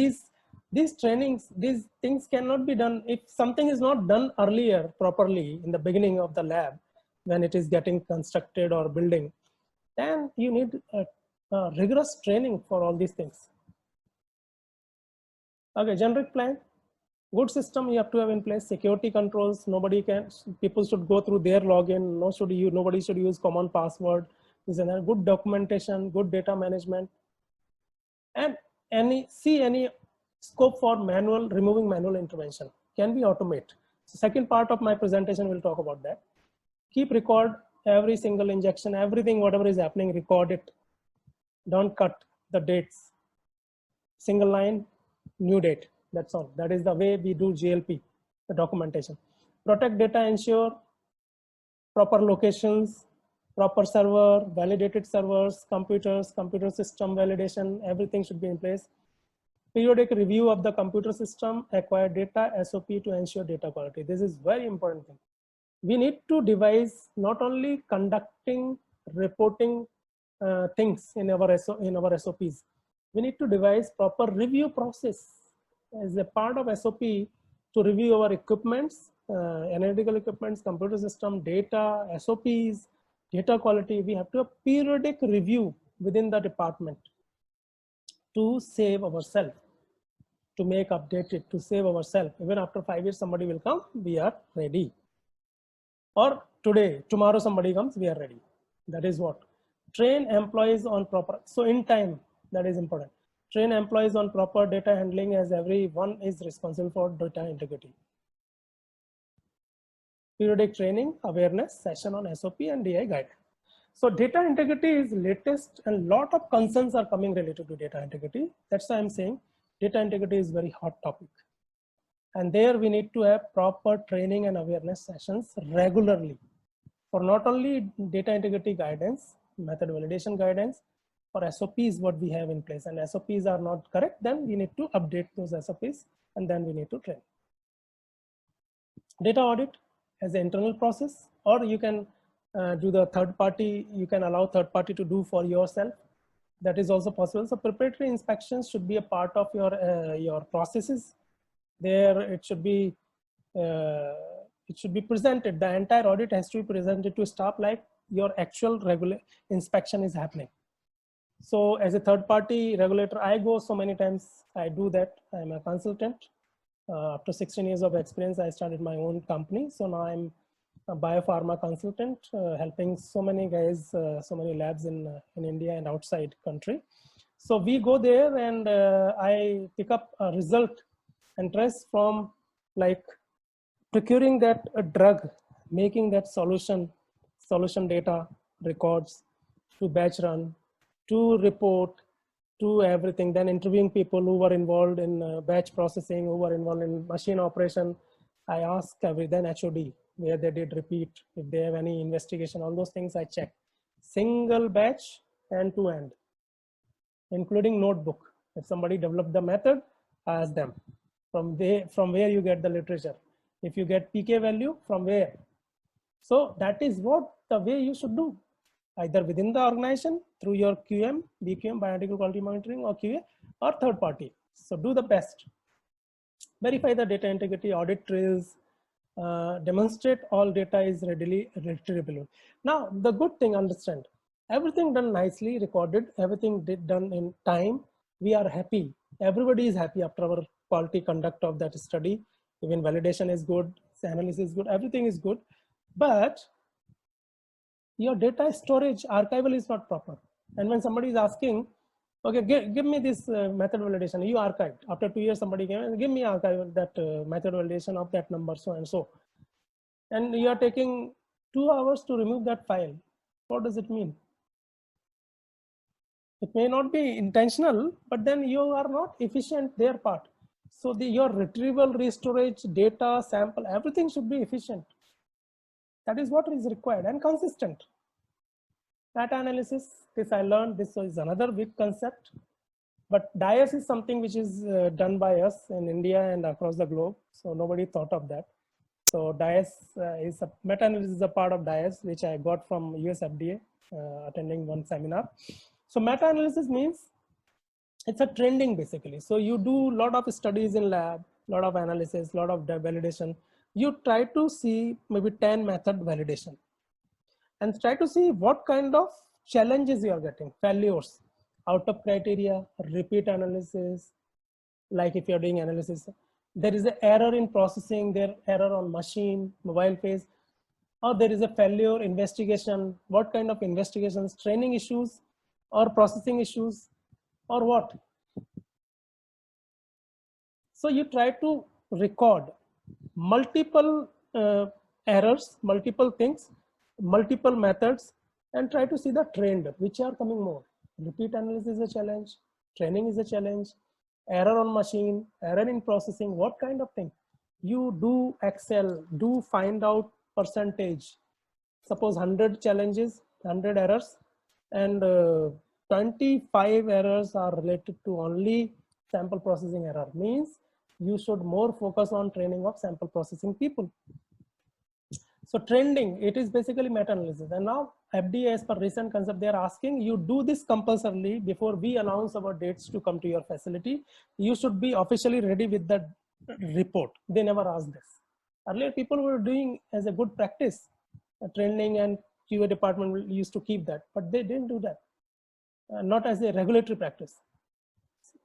these things cannot be done if something is not done earlier properly in the beginning of the lab when it is getting constructed or building. Then you need a rigorous training for all these things. Okay, generic plan. Good system you have to have in place. Security controls. People should go through their login. Nobody should use common password. Is a good documentation, good data management, and any scope for removing manual intervention can be automate. So second part of my presentation will talk about that. Keep record every single injection, everything, whatever is happening, record it. Don't cut the dates. Single line, new date. That's all. That is the way we do GLP, the documentation. Protect data, ensure proper locations, proper server, validated servers, computers, computer system validation, everything should be in place. Periodic review of the computer system, acquire data, SOP to ensure data quality. This is very important thing. We need to devise not only conducting, reporting things in our SOPs. We need to devise proper review process as a part of SOP to review our equipments, analytical equipments, computer system, data, SOPs, data quality. We have to have periodic review within the department to save ourselves, to make updated, to save ourselves. Even after 5 years, somebody will come, we are ready. Or tomorrow somebody comes, we are ready. That is what. Train employees on proper, so in time, that is important. Train employees on proper data handling, as everyone is responsible for data integrity. Periodic training, awareness session on SOP and DI guidance. So data integrity is latest, and lot of concerns are coming related to data integrity. That's why I'm saying data integrity is very hot topic. And there we need to have proper training and awareness sessions regularly for not only data integrity guidance, method validation guidance, or SOPs what we have in place. And SOPs are not correct, then we need to update those SOPs, and then we need to train. Data audit as an internal process, or you can do the third party, you can allow third party to do for yourself. That is also possible. So preparatory inspections should be a part of your processes. There it should be presented. The entire audit has to be presented to staff like your actual regular inspection is happening. So as a third party regulator, I go so many times, I do that. I'm a consultant. After 16 years of experience, I started my own company. So now I'm a biopharma consultant, helping so many guys, so many labs in India and outside country. So we go there, and I pick up a result and trace from like procuring that drug, making that solution data records, to batch run, to report, to everything, then interviewing people who were involved in batch processing, who were involved in machine operation. I ask then HOD where they did repeat, if they have any investigation, all those things I check. Single batch, end to end, including notebook. If somebody developed the method, I ask them from where you get the literature. If you get PK value, from where? So that is what the way you should do, either within the organization through your QM, BQM, bioanalytical quality monitoring, or QA, or third party. So do the best. Verify the data integrity, audit trails, demonstrate all data is readily retrievable. Now, the good thing, understand, everything done nicely, recorded, everything done in time. We are happy. Everybody is happy after our quality conduct of that study. Even validation is good, analysis is good, everything is good. But your data storage archival is not proper. And when somebody is asking, okay, give me this method validation, you archived. After 2 years, somebody came and give me archival that method validation of that number, so and so. And you are taking 2 hours to remove that file. What does it mean? It may not be intentional, but then you are not efficient their part. So your retrieval, restorage, data, sample, everything should be efficient. That is what is required, and consistent. Data analysis, this I learned, this is another big concept. But DIAS is something which is done by us in India and across the globe. So nobody thought of that. So DIAS is a meta-analysis is a part of DIAS, which I got from US FDA, attending one seminar. So meta-analysis means it's a trending basically. So you do a lot of studies in lab, lot of analysis, lot of validation. You try to see maybe 10 method validation and try to see what kind of challenges you are getting, failures, out of criteria, repeat analysis. Like if you're doing analysis, there is an error in processing, there error on machine, mobile phase, or there is a failure investigation. What kind of investigations, training issues or processing issues or what? So you try to record multiple errors, multiple things, multiple methods, and try to see the trend, which are coming more. Repeat analysis is a challenge, training is a challenge, error on machine, error in processing, what kind of thing? You do Excel, do find out percentage. Suppose 100 challenges, 100 errors, and 25 errors are related to only sample processing error. Means you should more focus on training of sample processing people. So trending, it is basically meta-analysis. And now FDA, as per recent concept, they are asking you do this compulsorily before we announce our dates to come to your facility. You should be officially ready with that report. They never asked this. Earlier, people were doing as a good practice. Trending and QA department used to keep that, but they didn't do that. Not as a regulatory practice.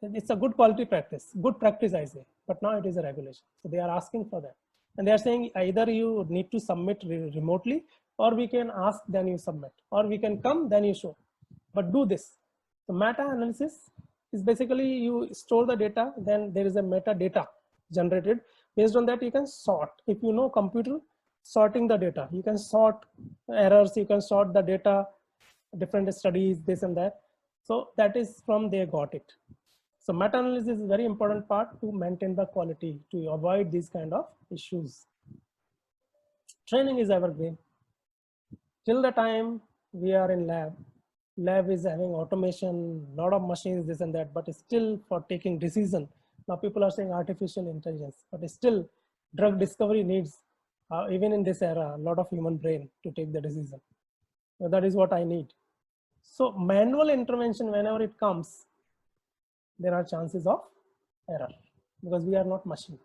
It's a good quality practice, good practice I say, but now it is a regulation. So they are asking for that. And they are saying either you need to submit remotely, or we can ask, then you submit, or we can come, then you show. but do this. So meta-analysis is basically you store the data, then there is a metadata generated. Based on that, you can sort. If you know computer, sorting the data, you can sort errors, you can sort the data, different studies, this and that. So that is from they got it. So meta-analysis is a very important part to maintain the quality, to avoid these kind of issues. Training is evergreen. Till the time we are in lab is having automation, lot of machines, this and that, but still for taking decision. Now people are saying artificial intelligence, but still drug discovery needs, even in this era, a lot of human brain to take the decision. So that is what I need. So manual intervention, whenever it comes, there are chances of error because we are not machine.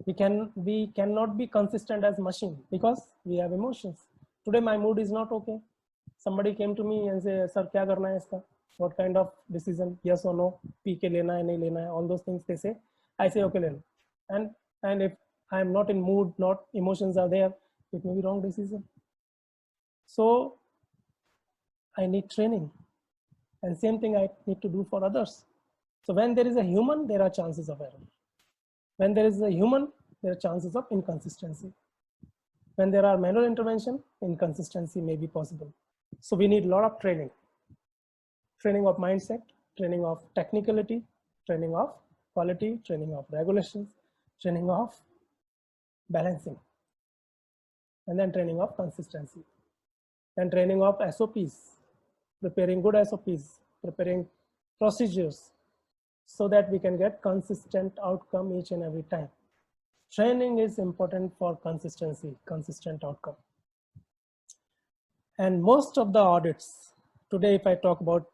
We cannot be consistent as machine because we have emotions. Today my mood is not okay. Somebody came to me and say, sir, kya karna hai iska? What kind of decision? Yes or no? P ke lena hai, nahi lena hai? All those things they say. I say, okay, lena. And if I am not in mood, not emotions are there, it may be wrong decision. So I need training, and same thing I need to do for others. So when there is a human, there are chances of error. When there is a human, there are chances of inconsistency. When there are manual intervention, inconsistency may be possible. So we need a lot of training. Training of mindset, training of technicality, training of quality, training of regulations, training of balancing, and then training of consistency. Then training of SOPs, preparing good SOPs, preparing procedures, so that we can get consistent outcome each and every time. Training is important for consistency, consistent outcome. And most of the audits, today if I talk about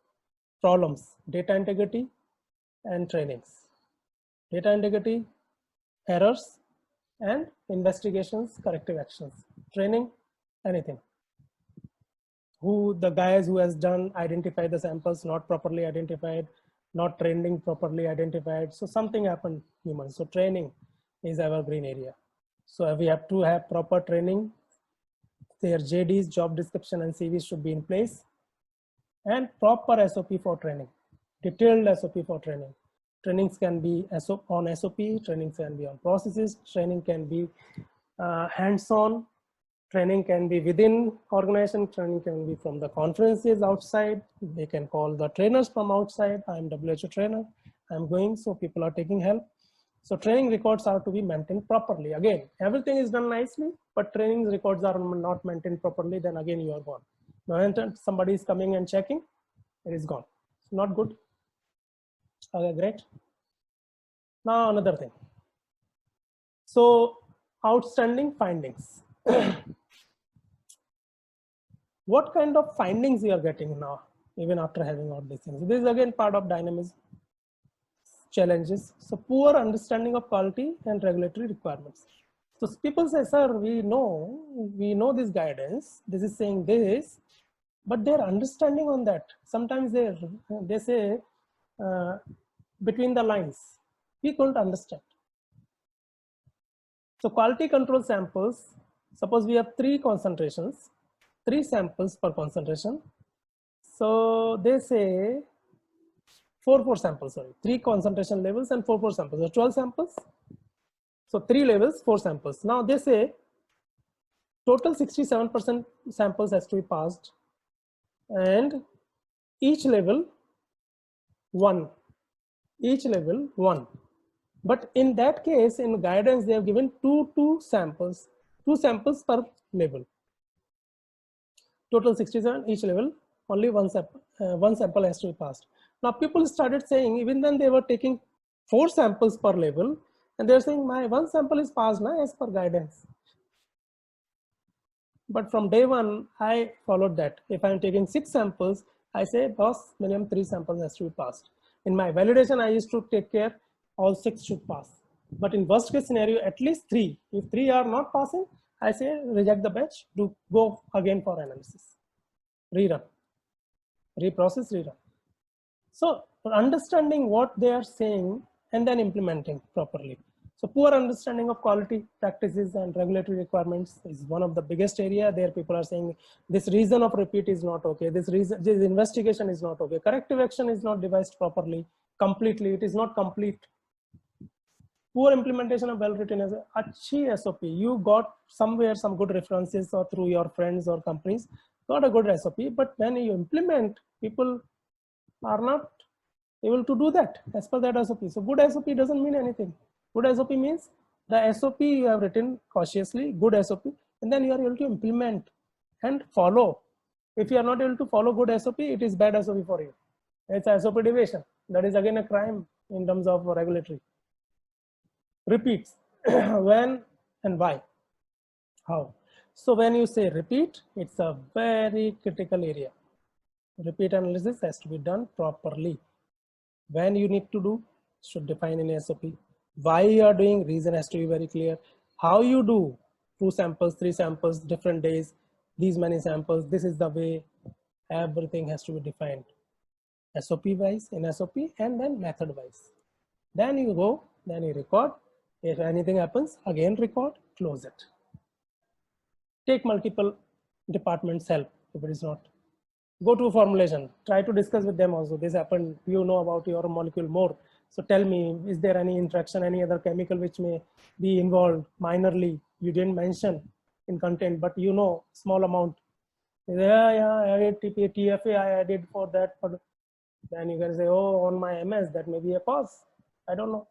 problems, data integrity and trainings. Data integrity, errors, and investigations, corrective actions. Training, anything. Who the guys who has done identify the samples not properly identified, not training properly identified. So something happened human. So training is evergreen area. So we have to have proper training. Their JDs, job description and CVs should be in place, and proper SOP for training, detailed SOP for training. Trainings can be on SOP, trainings can be on processes, training can be hands-on, training can be within organization, training can be from the conferences outside. They can call the trainers from outside. I'm WHO trainer, I'm going, so people are taking help. So training records are to be maintained properly. Again, everything is done nicely, but training records are not maintained properly, then again you are gone. Now somebody is coming and checking, it is gone. It's not good. Okay, great. Now another thing. So outstanding findings. What kind of findings we are getting now, even after having all these things? This is again part of dynamism. Challenges. So poor understanding of quality and regulatory requirements. So people say, sir, we know this guidance, this is saying this, but their understanding on that, sometimes they say between the lines, we couldn't understand. So quality control samples, suppose we have 3 concentrations, 3 samples per concentration. So they say 4 samples, sorry, 3 concentration levels and 4 samples, so 12 samples. So 3 levels, 4 samples. Now they say total 67% samples has to be passed, and each level 1, each level 1. But in that case, in guidance, they have given 2 samples, 2 samples per level. Total 67, each level, only one sample has to be passed. Now people started saying, even then they were taking 4 samples per level, and they're saying my 1 sample is passed now as per guidance. But from day one, I followed that. If I'm taking 6 samples, I say, boss, minimum 3 samples has to be passed. In my validation, I used to take care all 6 should pass. But in worst case scenario, at least 3. If 3 are not passing, I say reject the batch, go again for analysis, rerun, reprocess, rerun. So understanding what they are saying and then implementing properly. So poor understanding of quality practices and regulatory requirements is one of the biggest area. There people are saying this reason of repeat is not okay. This investigation is not okay. Corrective action is not devised properly, completely. It is not complete. Poor implementation of well-written achhi SOP. You got somewhere some good references or through your friends or companies, got a good SOP, but when you implement, people are not able to do that as per that SOP. So good SOP doesn't mean anything. Good SOP means the SOP you have written cautiously, good SOP, and then you are able to implement and follow. If you are not able to follow good SOP, it is bad SOP for you. It's SOP deviation. That is again a crime in terms of regulatory. Repeats. When and why? How? So when you say repeat, it's a very critical area. Repeat analysis has to be done properly. When you need to do, should define in SOP. Why you are doing, reason has to be very clear. How you do, 2 samples, 3 samples, different days, these many samples, this is the way, everything has to be defined. SOP wise, in SOP, and then method wise. Then you go, then you record. If anything happens, again record, close it. Take multiple departments help if it is not. Go to formulation, try to discuss with them also. This happened, you know about your molecule more. So tell me, is there any interaction, any other chemical which may be involved minorly? You didn't mention in content, but you know, small amount. Yeah, I added TFA, I added for that. But then you can say, oh, on my MS, that may be a pause. I don't know.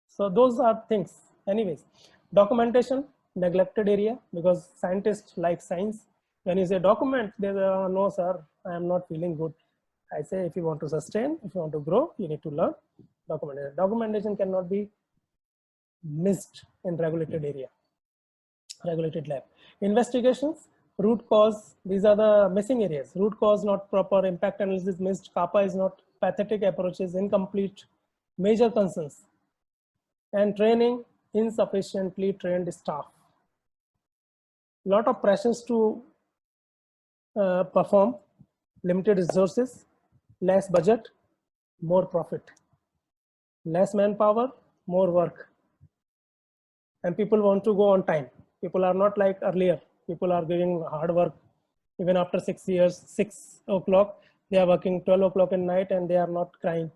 So those are things. Anyways, documentation, neglected area, because scientists like science. When you say document, they say, oh, no, sir, I am not feeling good. I say, if you want to sustain, if you want to grow, you need to learn documentation. Documentation cannot be missed in regulated area, regulated lab. Investigations, root cause, these are the missing areas. Root cause not proper, impact analysis missed, kappa is not, pathetic approaches incomplete, major concerns. And training, insufficiently trained staff. Lot of pressures to perform, limited resources, less budget, more profit, less manpower, more work. And people want to go on time. People are not like earlier. People are giving hard work. Even after 6 years, 6 o'clock, they are working 12 o'clock in night and they are not crying.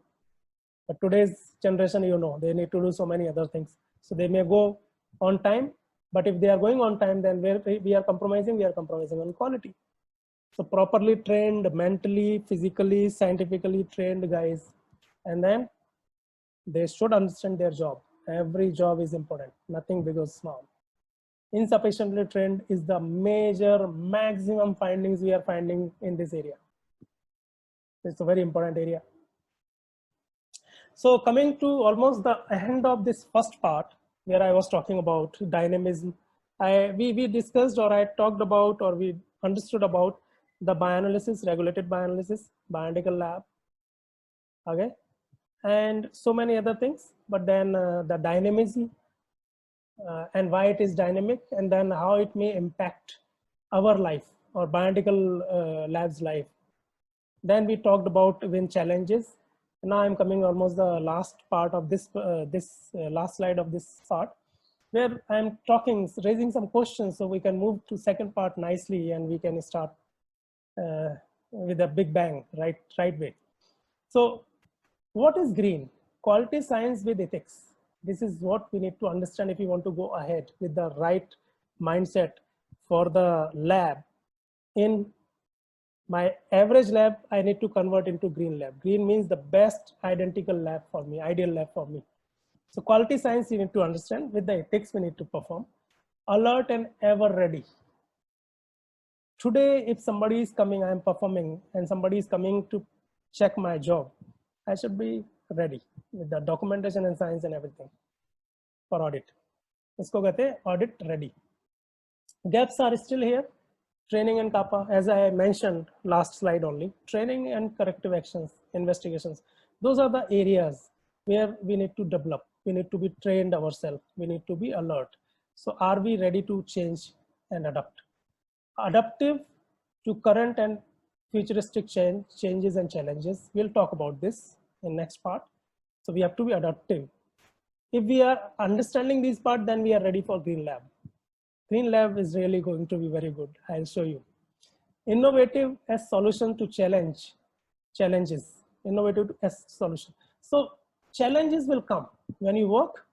But today's generation, you know, they need to do so many other things. So they may go on time, but if they are going on time, then we are compromising on quality. So properly trained, mentally, physically, scientifically trained guys, and then they should understand their job. Every job is important, nothing big or small. Insufficiently trained is the major maximum findings we are finding in this area. It's a very important area. So coming to almost the end of this first part, where I was talking about dynamism, we discussed, or I talked about, or we understood about the bioanalysis, regulated bioanalysis, bioanalytical lab, okay, and so many other things. But then the dynamism and why it is dynamic, and then how it may impact our life or bioanalytical lab's life. Then we talked about even challenges. Now I'm coming almost the last part of this, last slide of this part, where I'm talking, raising some questions so we can move to second part nicely and we can start with a big bang, right way. So what is green? Quality science with ethics. This is what we need to understand if you want to go ahead with the right mindset for the lab. In my average lab, I need to convert into green lab. Green means the best identical lab for me, ideal lab for me. So quality science you need to understand. With the ethics we need to perform. Alert and ever ready. Today, if somebody is coming, I am performing, and somebody is coming to check my job, I should be ready with the documentation and science and everything for audit. Isko kehte hain audit ready. Gaps are still here. Training and kappa, as I mentioned last slide only, training and corrective actions, investigations. Those are the areas where we need to develop. We need to be trained ourselves. We need to be alert. So are we ready to change and adapt? Adaptive to current and futuristic changes and challenges. We'll talk about this in next part. So we have to be adaptive. If we are understanding this part, then we are ready for Green Lab. Green Lab is really going to be very good. I'll show you. Innovative as solution to challenges. Innovative as solution. So challenges will come when you work.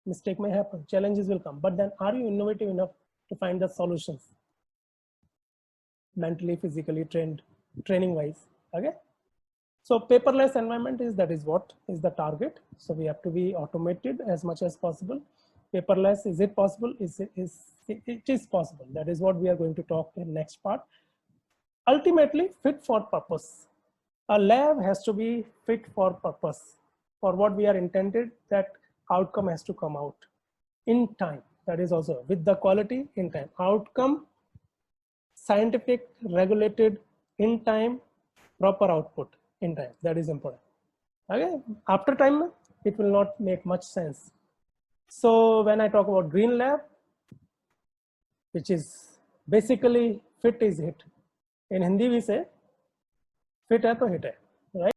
Mistake may happen. Challenges will come. But then, are you innovative enough to find the solutions? Mentally, physically trained, training wise. Okay. So paperless environment is what is the target. So we have to be automated as much as possible. Paperless, is it possible? It is possible. That is what we are going to talk in next part. Ultimately, fit for purpose. A lab has to be fit for purpose. For what we are intended, that outcome has to come out in time. That is also with the quality in time. Outcome, scientific, regulated, in time, proper output in time. That is important. Okay, after time it will not make much sense. So when I talk about Green Lab, which is basically fit is hit. In Hindi we say fit hai to hit hai.